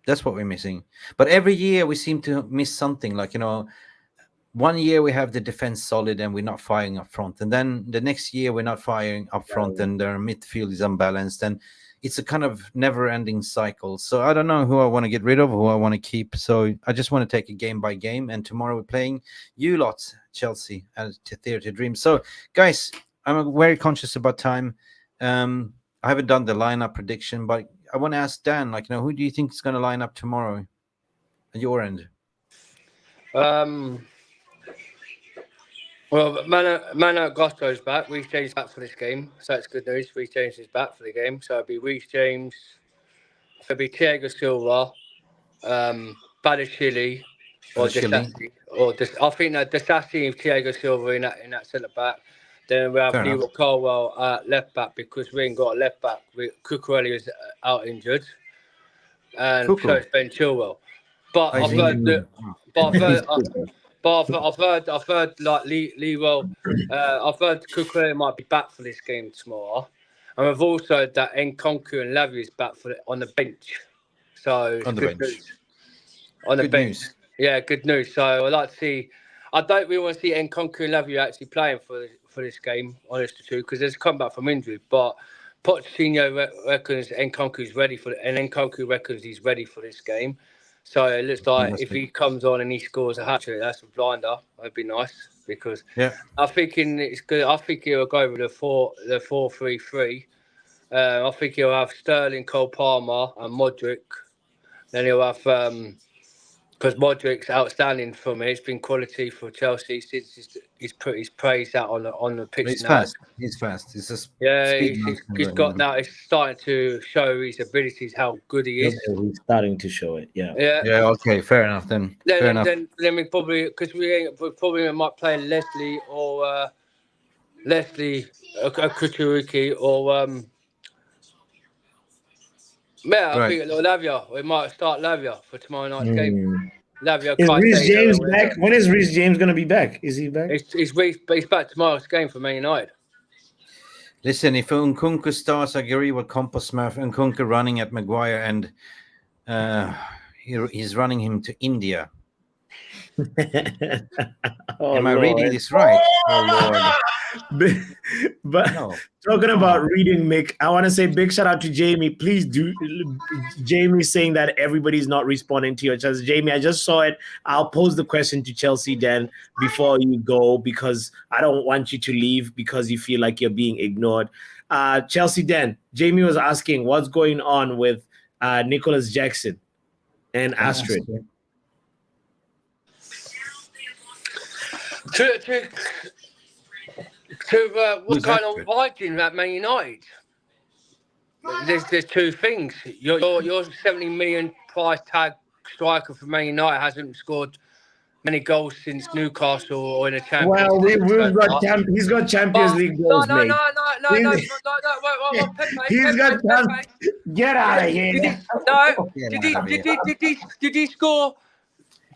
That's what we're missing. But every year we seem to miss something. Like, you know, one year we have the defense solid and we're not firing up front. And then the next year we're not firing up front and their midfield is unbalanced. And it's a kind of never-ending cycle. So I don't know who I want to get rid of, who I want to keep. So I just want to take it game by game. And tomorrow we're playing you lot, Chelsea, and Theatre Dream. So, guys, I'm very conscious about time. I haven't done the lineup prediction, but I want to ask Dan, like, you know, who do you think is going to line up tomorrow at your end? Well, Mano Gusto's back. Reece James back for this game, so that's good news. Reece James is back for the game, so it'll be Reece James, it'll be Thiago Silva, Badiashile, or Disasi, I think that Disasi and Thiago Silva in that centre back. Then we have Lewis Carwell at left back, because we ain't got a left back. Cucurella is out injured, and so it's Ben Chilwell. But I've heard that. I've heard like Leewell. I've heard Kukwele might be back for this game tomorrow, and I've also heard that Nkunku and Lavia is back on the bench. So On the good bench. news. On the Good bench. news. Yeah, good news. So I'd like to see. I don't really want to see Nkunku and Lavia actually playing for this game, honest to truth, because there's a comeback from injury. But Pochettino reckons Nkunku's ready for it, and Nkunku reckons he's ready for this game. So it looks like if he comes on and he scores a hat-trick, that's a blinder. That'd be nice because I'm thinking it's good. I think he'll go with the 4-3-3. I think he'll have Sterling, Cole Palmer, and Modric. Then he'll have because Modric's outstanding for me. It's been quality for Chelsea since he's put his praise out on the pitch. He's now. fast. He's fast. He's just he's got now. It's starting to show his abilities, how good he is. He's starting to show it. Yeah. Okay, fair enough then. Fair enough. Then we probably we might play Leslie or Leslie Kuchuruki or I think Lavia. We might start Lavia for tomorrow night's game. Lavia. Is Reece James back? When is Reece James going to be back? Is he back? He's back tomorrow's game for Man United. Listen, if Nkunku starts, I agree with Compost Smurf. Nkunku running at Maguire and he's running him to India. Am I reading this right? Oh, Lord. But talking about reading, Mick, I want to say big shout out to Jamie. Please do. Jamie saying that everybody's not responding to your chance. Jamie, I just saw it. I'll pose the question to Chelsea then before you go because I don't want you to leave because you feel like you're being ignored. Chelsea then, Jamie was asking what's going on with Nicholas Jackson and Astrid. What's going on with Viking at Man United? There's two things. Your 70 million price tag striker for Man United hasn't scored many goals since Newcastle or in a Champions League. Well, he's got Champions League goals, mate. No. He's got Pepe. Get out of here. Did he score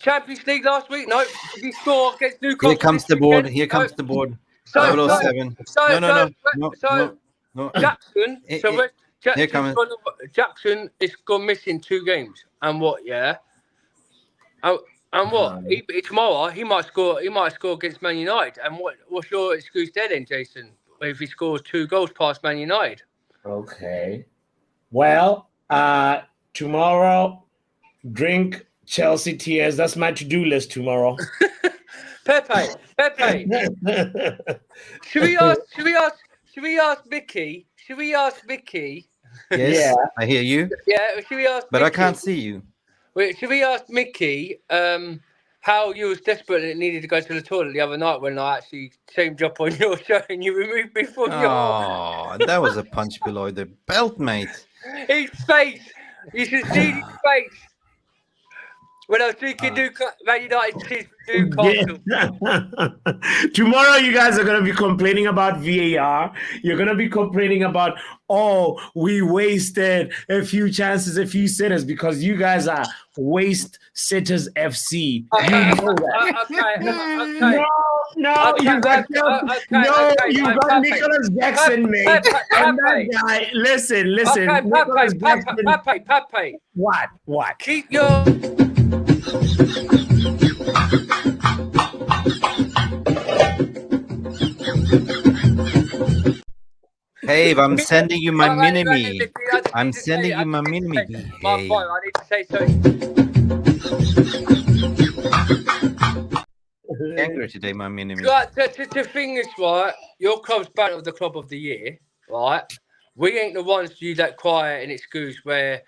Champions League last week? No. Did he score against Newcastle? Here comes the board. Here comes the board. 007. No. Jackson. Jackson is gone missing 2 games. And what? Yeah. And what? Tomorrow he might score. He might score against Man United. And what's your excuse there then, Jason? If he scores 2 goals past Man United? Okay. Well, tomorrow, drink Chelsea tears. That's my to-do list tomorrow. Pepe. Should we ask Mickey? Should we ask Mickey? Yes, yeah. I hear you. Yeah, should we ask But Mickey? I can't see you. Wait, should we ask Mickey how you was desperate and needed to go to the toilet the other night when I actually changed up on your show and you removed me from your... Oh, that was a punch below the belt, mate. His face. You should see his face. When I was drinking Man United Newcastle. Tomorrow, you guys are going to be complaining about VAR. You're going to be complaining about, we wasted a few chances, a few sitters, because you guys are Waste Sitters FC. You know that. No, you got Nicholas Jackson, mate. And that guy, listen. Papi. What? Keep your... Hey, I'm sending you my mini-me. I'm sending you my mini-me. My boy, I need to say something. Angry today, my mini-me. The thing is, right, your club's back of the club of the year, right? We ain't the ones to use that quiet and excuse where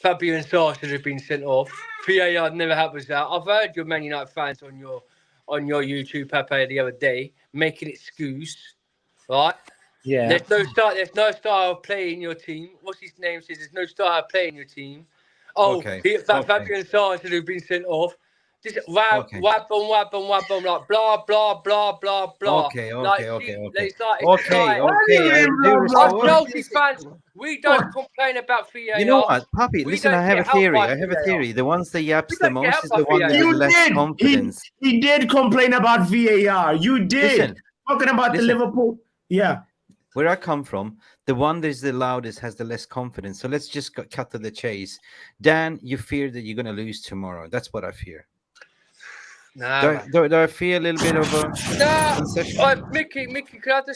Fabio and Sarr should have been sent off. VAR never happens that. I've heard your Man United fans on your YouTube, Pepe, the other day making excuse, right? Yeah. There's no style of play in your team. What's his name says there's no style of play in your team. Fabio and Sarr should have been sent off. just wab on, like blah, blah, blah, blah, blah. Okay. It's like, Us Chelsea fans, we don't complain about VAR. You know what, Papi? We Listen, don't I have a get helped theory. by I have a VAR. theory. The ones that yaps We the don't get most helped is by the one VAR. that You has less did. confidence. He did complain about VAR. You did. Listen, Talking about the Liverpool. Yeah. Where I come from, the one that is the loudest has the less confidence. So let's just cut to the chase. Dan, you fear that you're going to lose tomorrow. That's what I fear. Nah, do I fear a little bit of a concession? Mickey, can I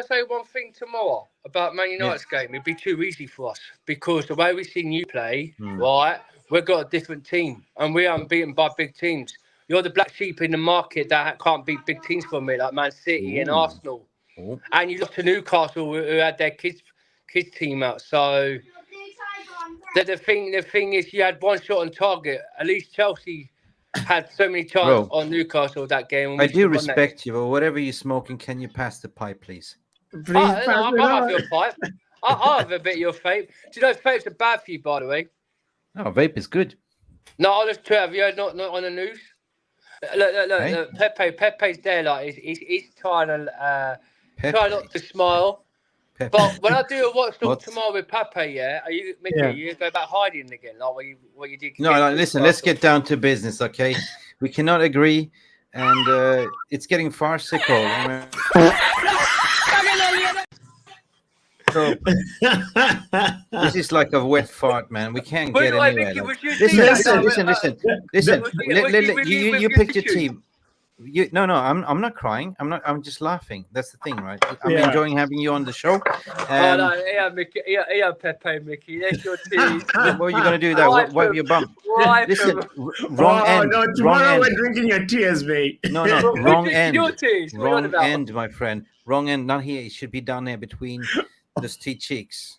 say one thing tomorrow about Man United's game? It'd be too easy for us because the way we've seen you play, right, we've got a different team and we aren't beaten by big teams. You're the black sheep in the market that can't beat big teams for me, like Man City and Arsenal. And you look to Newcastle, who had their kids team out. So the thing is, you had one shot on target. At least Chelsea had so many chances on Newcastle that game. I do respect you, but whatever you're smoking, can you pass the pipe, please? I'll have your pipe. I'll have a bit of your vape. Do you know vapes are bad for you, by the way? No, vape is good. No, honestly, have you heard not on the news? Look, Pepe's there, like he's trying to. Try not to smile. But when I do a watch talk tomorrow with Papi, are you, Mickey, you go back hiding again, like what you did? No, listen, let's get down to business, okay? We cannot agree, and it's getting farcical. So, this is like a wet fart, man. We can't get anywhere. Listen. You picked your team. No, I'm not crying. I'm just laughing. That's the thing, right? I'm enjoying having you on the show. Mickey, Pepe, Mickey. That's your team. What are you gonna do? That wipe your bum. Listen, wrong end. No, tomorrow we're drinking your tears, mate. No, wrong end. Your tears. Wrong end, my friend. Wrong end. Not here. It should be down there between those two cheeks.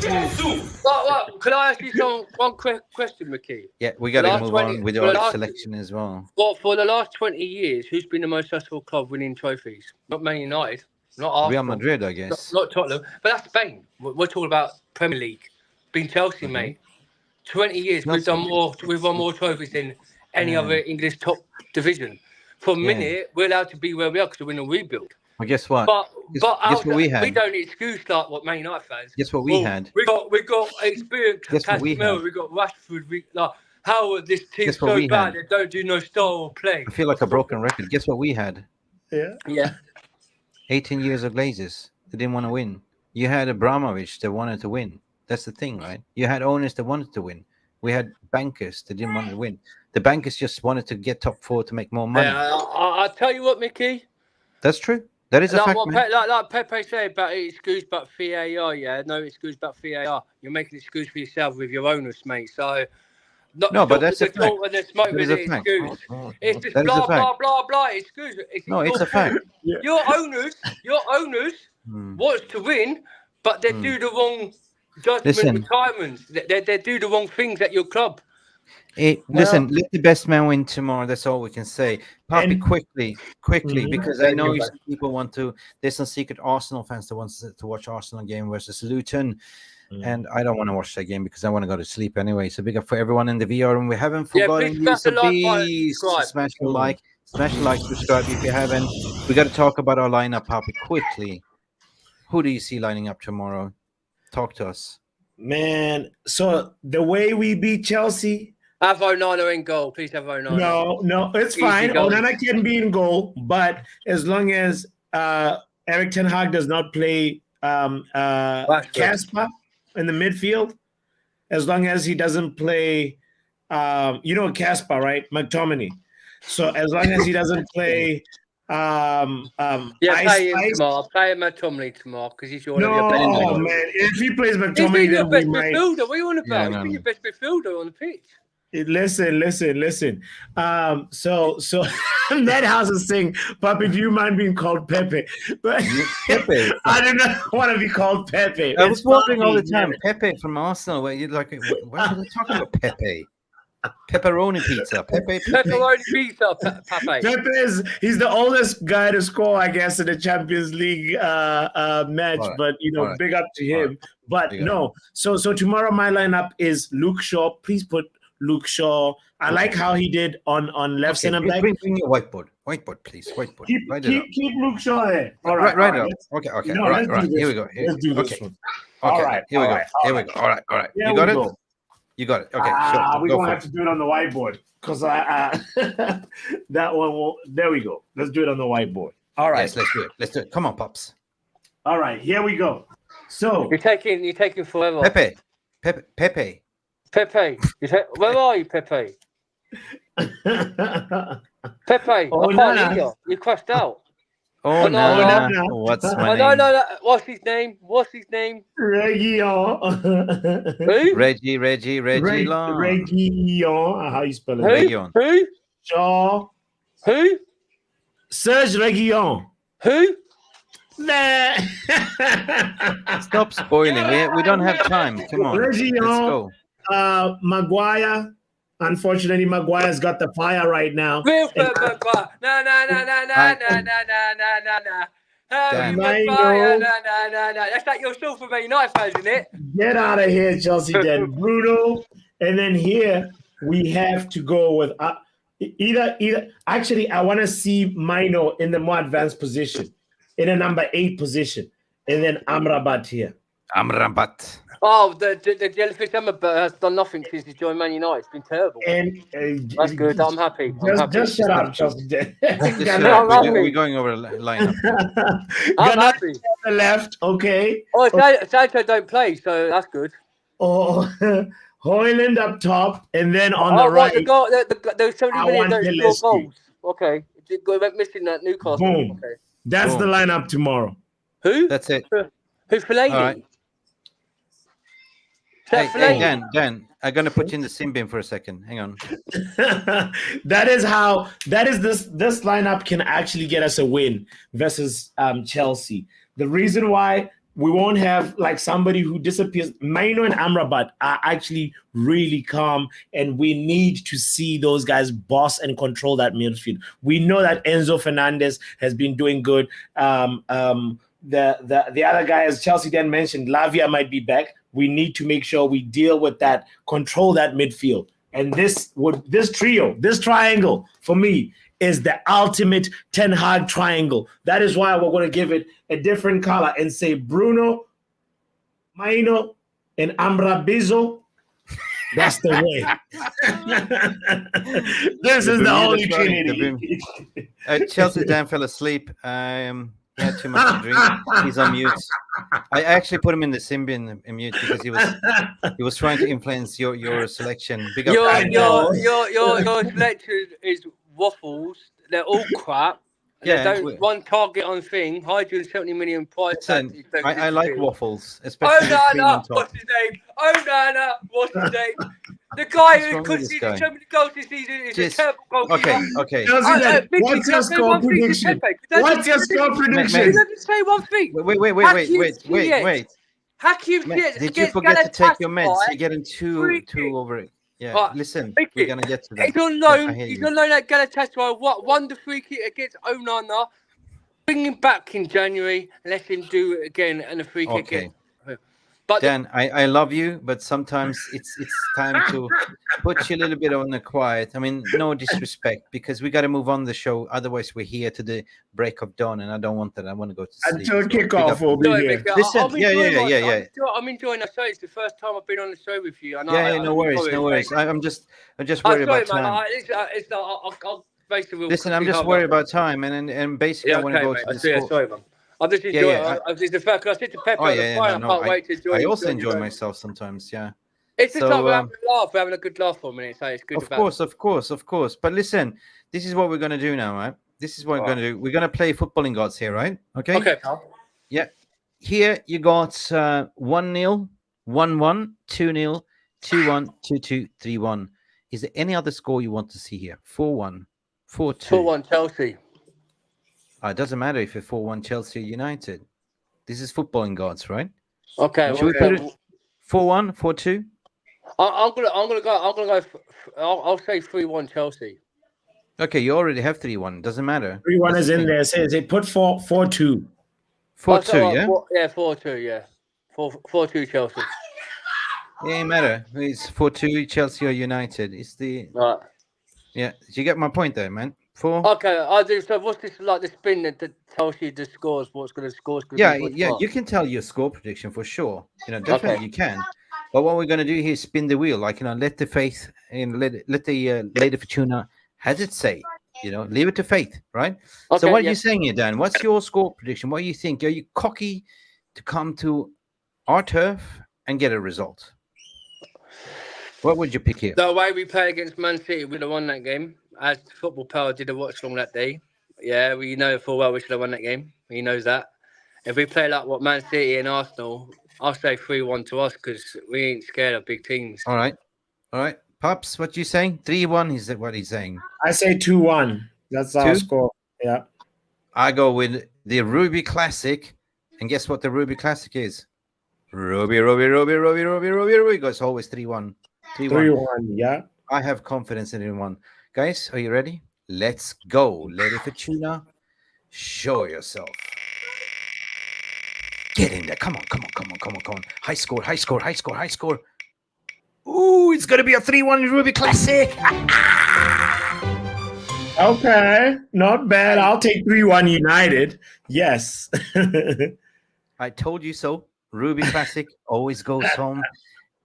Can I ask you one quick question, Mickey? Yeah, we got to move on with your selection as well. Well, for the last 20 years, who's been the most successful club winning trophies? Not Man United, not Arsenal. Real Madrid, I guess. Not Tottenham, but that's Spain. We're talking about Premier League. Been Chelsea, mate. 20 years, we've won more trophies than any other English top division. For a minute, we're allowed to be where we are because we're in a rebuild. Well, guess what? But guess what we had? We don't excuse like what Man United fans. Guess what we had? We got experience. Guess what we had? We got Rashford. How are this team so bad? They don't do no style or play. I feel like a broken record. Guess what we had? Yeah. 18 years of Glazers. They didn't want to win. You had Abramovich that wanted to win. That's the thing, right? You had owners that wanted to win. We had bankers that didn't want to win. The bankers just wanted to get top four to make more money. I'll tell you what, Mickey. That's true. That is a fact. Like Pepe said about excuse about VAR, no excuse about VAR. You're making an excuse for yourself with your owners, mate. So, but that's a fact. It's just blah, blah, blah, blah. Excuse. It's a fact. Your owners want to win, but they do the wrong judgment retirements. They do the wrong things at your club. Listen, let the best man win tomorrow. That's all we can say. Papi, quickly, because I know people want to. There's some secret Arsenal fans that want to watch Arsenal game versus Luton, and I don't want to watch that game because I want to go to sleep anyway. So big up for everyone in the VR room. We haven't forgotten you, so please smash the like, subscribe if you haven't. We got to talk about our lineup, Papi, quickly. Who do you see lining up tomorrow? Talk to us, man. So the way we beat Chelsea. Have Onana in goal. Please have Onana. No, it's fine. Onana can be in goal, but as long as Erik ten Hag does not play Kasper in the midfield, as long as he doesn't play, Kasper, right? McTominay. So as long as he doesn't play, play him tomorrow. I'll play McTominay tomorrow because he's your man. If he plays McTominay, he's your best midfielder. What are you on about? He's your best midfielder on the pitch. Listen. So that house is saying, Papi, do you mind being called Pepe? But Pepe. I do not want to be called Pepe. I was wondering all the time, Pepe from Arsenal. Where you're like, why are they talking about Pepe? Pepperoni pizza. Pepperoni pizza, Papi. Pepe he's the oldest guy to score, I guess, in the Champions League match. Right. But big up to him. But no. So tomorrow my lineup is Luke Shaw. Please put Luke Shaw. I like how he did on left center back. Bring your whiteboard, please. Whiteboard. Keep Luke Shaw there. All right, right up. Okay. No, all right. Here we go. Let's do this one. Okay. All right. Here we go. All right. You got it. You got it. Okay. Sure. We're gonna have to do it on the whiteboard because that one will. There we go. Let's do it on the whiteboard. All right. Yes, let's do it. Come on, pops. All right. Here we go. So you're taking forever. Pepe. Where are you, Pepe? Pepe, Oh, I can't hear you. You crashed out. Oh, no. What's my name? No. What's his name? Region. Who? Reggie Long. Region. How you spell it? Region. Who? Shaw. Who? Serge Region. Who? Nah. Stop spoiling. We don't have time. Come on. Region. Let's go. Maguire. Unfortunately, Maguire's got the fire right now. Real Maguire. No. That's like your soul for Man United fans, isn't it? Get out of here, Chelsea. Then Bruno, and then here we have to go with either. Actually, I want to see Mino in the more advanced position, in a number 8 position, and then Amrabat here. Amrabat. Oh, the jellyfish Amrabat has done nothing since he joined Man United. It's been terrible. And that's good. I'm happy. Just shut up, Chelsea. We're going over the lineup. I'm happy. On the left, okay. Oh, Sancho don't play, so that's good. Oh, Højlund up top, and then on the right. The 70 million don't score goals. Okay, we went missing that Newcastle. Boom. Okay. That's the lineup tomorrow. Who? That's it. Who's Fellaini? All right. Hey, Dan, I'm gonna put you in the sim bin for a second. Hang on. This lineup can actually get us a win versus Chelsea. The reason why we won't have like somebody who disappears. Mino and Amrabat are actually really calm, and we need to see those guys boss and control that midfield. We know that Enzo Fernandez has been doing good. The other guy, as Chelsea then mentioned, Lavia might be back. We need to make sure we deal with that, control that midfield. And this triangle, for me, is the ultimate Ten Hag triangle. That is why we're going to give it a different color and say Bruno, Mino, and Amrabizo. That's the way. This is the holy trinity. Chelsea Dan fell asleep. He had too much to drink. He's on mute. I actually put him in the sim bin in mute because he was trying to influence your selection. Big up. Your selection is waffles. They're all crap. Yeah, they don't one target on thing. 170 million price tag. I like waffles, especially. What's his name? What's his name? The guy who conceded so many goals this season is a terrible goalkeeper. Okay. What's your score prediction? What's your score prediction? Let me say one thing. Wait. Hakim did you forget to take your meds? You're getting too over it. Yeah, listen, we're going to get to that. He's on loan. He's on loan at Galatasaray. Won the free kick against Onana. Bring him back in January. Let him do it again and a free kick again. But Dan, I love you, but sometimes it's time to put you a little bit on the quiet. I mean, no disrespect, because we got to move on the show. Otherwise, we're here to the break of dawn, and I don't want that. I want to go to sleep. Until kickoff, we'll be here. Listen, I'm enjoying the show. It's the first time I've been on the show with you. No worries. I'm just worried about time. Listen, I'm just worried about time, and basically I want to go to the school. Sorry, man. I'm just enjoying it. The fact I sit to Pepper on the fire. I can't wait to enjoy it. I also enjoy myself sometimes, yeah. It's just like we're having a laugh. We're having a good laugh for a minute. So it's good. Of course. But listen, this is what we're going to do now, right? This is what we're going to do. We're going to play footballing gods here, right? Okay. Okay, pal. Yeah. Here you got 1-0, 1-1, 2-0, 2-1, 2-2, 3-1. Is there any other score you want to see here? 4-1, 4-2. 4-1 Chelsea. It doesn't matter if it's 4-1 Chelsea United. This is footballing gods, right? Okay. Should we put it 4-1, 4-2? I'm gonna go. I'll say 3-1 Chelsea. Okay, you already have 3-1. Doesn't matter. 3-1 is in there. Say put 4-2. 4-2, yeah. 4-2, yeah. 4-2 Chelsea. It ain't matter. It's 4-2, Chelsea or United. It's the Right. yeah. Did you get my point there, man? 4. Okay, I do. So what's this like the spin that tells you the scores? What's going to scores going to Yeah, be for yeah. tomorrow? You can tell your score prediction for sure. Definitely Okay. you can. But what we're gonna do here is spin the wheel, like let the faith and let the Lady Fortuna has it say. Leave it to faith, right? So Okay, what are yeah. you saying here, Dan? What's your score prediction? What do you think? Are you cocky to come to our turf and get a result? What would you pick here? The way we play against Man City, we'd have won that game. As Football Power did a watch along that day. Yeah, we know full well we should have won that game. He knows that. If we play like what Man City and Arsenal, I'll say 3-1 to us because we ain't scared of big teams. All right. Pops, what you saying? 3-1 is what he's saying. I say 2-1. That's our 2? score. Yeah. I go with the Ruby Classic. And guess what the Ruby Classic is? Ruby. It's always 3-1. 3-1, yeah. I have confidence in everyone. Guys, are you ready? Let's go. Lady Fortuna, show yourself. Get in there. Come on. High score. Ooh, it's going to be a 3-1 Ruby Classic. Okay, not bad. I'll take 3-1 United. Yes. I told you so. Ruby Classic always goes home.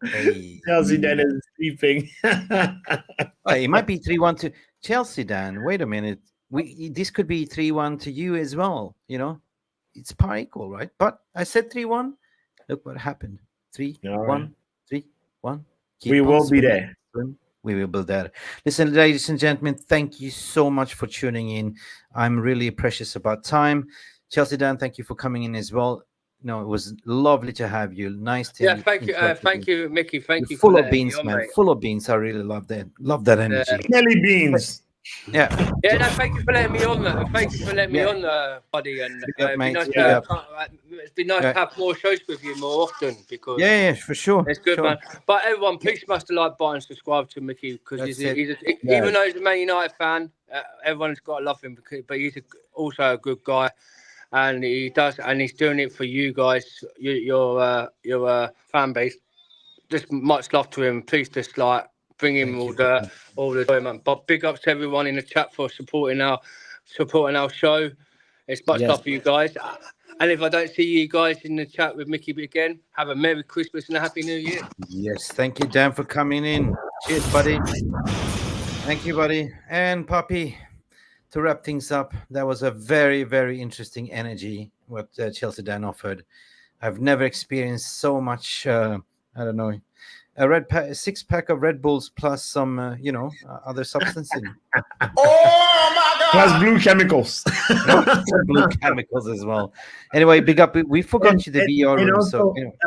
Hey. Chelsea Dan is sleeping. It might be 3-1 to Chelsea, Dan. Wait a minute. This could be 3-1 to you as well. It's par equal, right? But I said 3-1. Look what happened. 3-1, 3-1. We will be there. We will be there. Listen, ladies and gentlemen, thank you so much for tuning in. I'm really precious about time. Chelsea Dan, thank you for coming in as well. It was lovely to have you. Nice to thank you, Mickey. Thank you. Full of beans, man. Full of beans. I really love that. Love that energy. Jelly beans. Yeah. Yeah, no, thank you for letting me on. Thank you for letting me on, buddy. And it's been nice to have more shows with you more often because for sure. It's good, man. But everyone, please smash the like button, subscribe to Mickey because even though he's a Man United fan, everyone's got to love him. But he's also a good guy, and he's doing it for you guys, your fan base. Just much love to him. Please just bring him all the joy, man. But big ups to everyone in the chat for supporting our show. It's much love for you guys. And if I don't see you guys in the chat with Mickey again, have a Merry Christmas and a Happy New Year. Yes, thank you, Dan, for coming in. Cheers, buddy. Thank you, buddy. And Papi, to wrap things up, that was a very, very interesting energy what Chelsea Dan offered. I've never experienced so much, I don't know, a 6-pack of Red Bulls plus some, other substance in. Oh my God! Plus blue chemicals. Blue chemicals as well. Anyway, big up. We forgot you the VR room.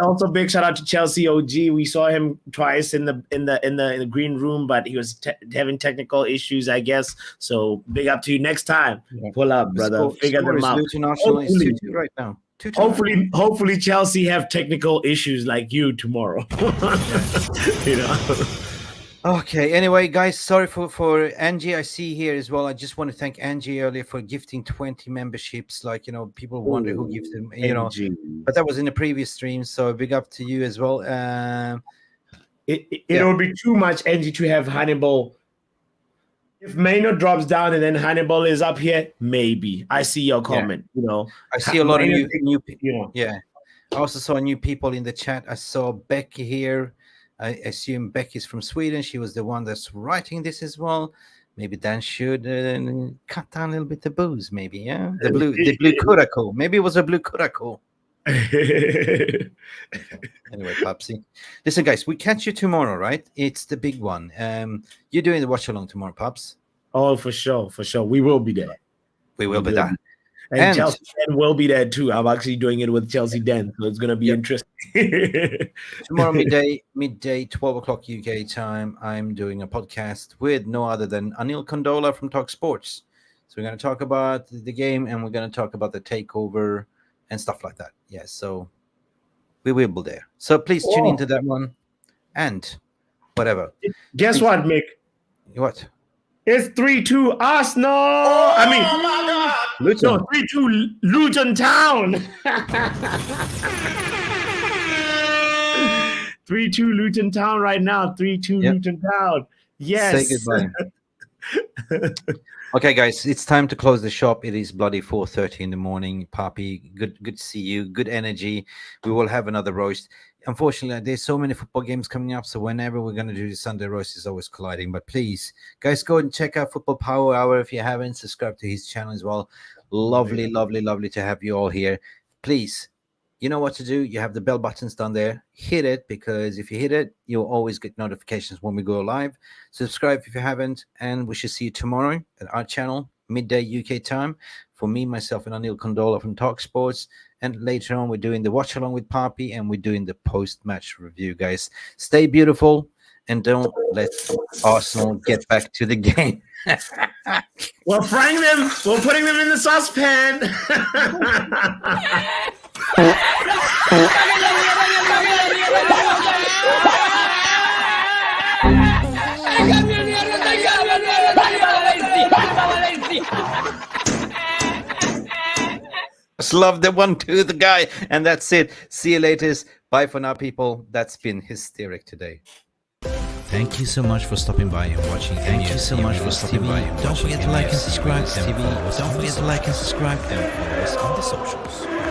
Also, big shout out to Chelsea OG. We saw him twice in the green room, but he was having technical issues, I guess. So big up to you next time. Pull up, brother. Figure them out. Hopefully, 2-2 right now. Hopefully Chelsea have technical issues like you tomorrow. Okay, anyway, guys, sorry for Angie. I see here as well. I just want to thank Angie earlier for gifting 20 memberships. People wonder who gives them, but that was in the previous stream. So big up to you as well. It would be too much, Angie, to have Hannibal. If Maynard drops down and then Hannibal is up here, maybe. I see your comment. I see a lot of new people. Yeah, I also saw new people in the chat. I saw Becky here. I assume Becky's from Sweden. She was the one that's writing this as well. Maybe Dan should cut down a little bit the booze. Maybe, yeah. The blue Kurako. Maybe it was a blue Kurako. Anyway, Popsy. Listen, guys, we catch you tomorrow, right? It's the big one. You're doing the watch along tomorrow, Pops. Oh, for sure. We will be there. We will be there. And Chelsea Den will be there too. I'm actually doing it with Chelsea Den, so it's going to be interesting. Tomorrow midday, 12 o'clock UK time, I'm doing a podcast with no other than Anil Kondola from Togs Sports. So we're going to talk about the game and we're going to talk about the takeover and stuff like that. Yes, so we will be there. So please tune into that one and whatever. Guess what, Mick? What? It's 3-2 Arsenal. Luton. No, 3-2 Luton Town. 3-2 Luton Town right now. 3-2 Luton Town. Yes. Say goodbye. Okay, guys, it's time to close the shop. It is bloody 4:30 in the morning. Papi, good to see you. Good energy. We will have another roast. Unfortunately, there's so many football games coming up, so whenever we're going to do the Sunday roast is always colliding. But please, guys, go and check out Football Power Hour if you haven't. Subscribe to his channel as well. Lovely to have you all here. Please, you know what to do. You have the bell buttons down there. Hit it, because if you hit it, you'll always get notifications when we go live. Subscribe if you haven't, and we should see you tomorrow at our channel, midday UK time. For me, myself, and Anil Kondola from Talk Sports. And later on, we're doing the watch along with Papi, and we're doing the post-match review, guys. Stay beautiful, and don't let Arsenal get back to the game. We're frying them. We're putting them in the saucepan. Just love the 1-2 the guy, and that's it. See you later. Bye for now, people. That's been hysteric today. Thank you so much for stopping by and watching. Thank you so much for stopping by. Don't forget to like and subscribe. Don't forget to like and subscribe and follow us on the socials.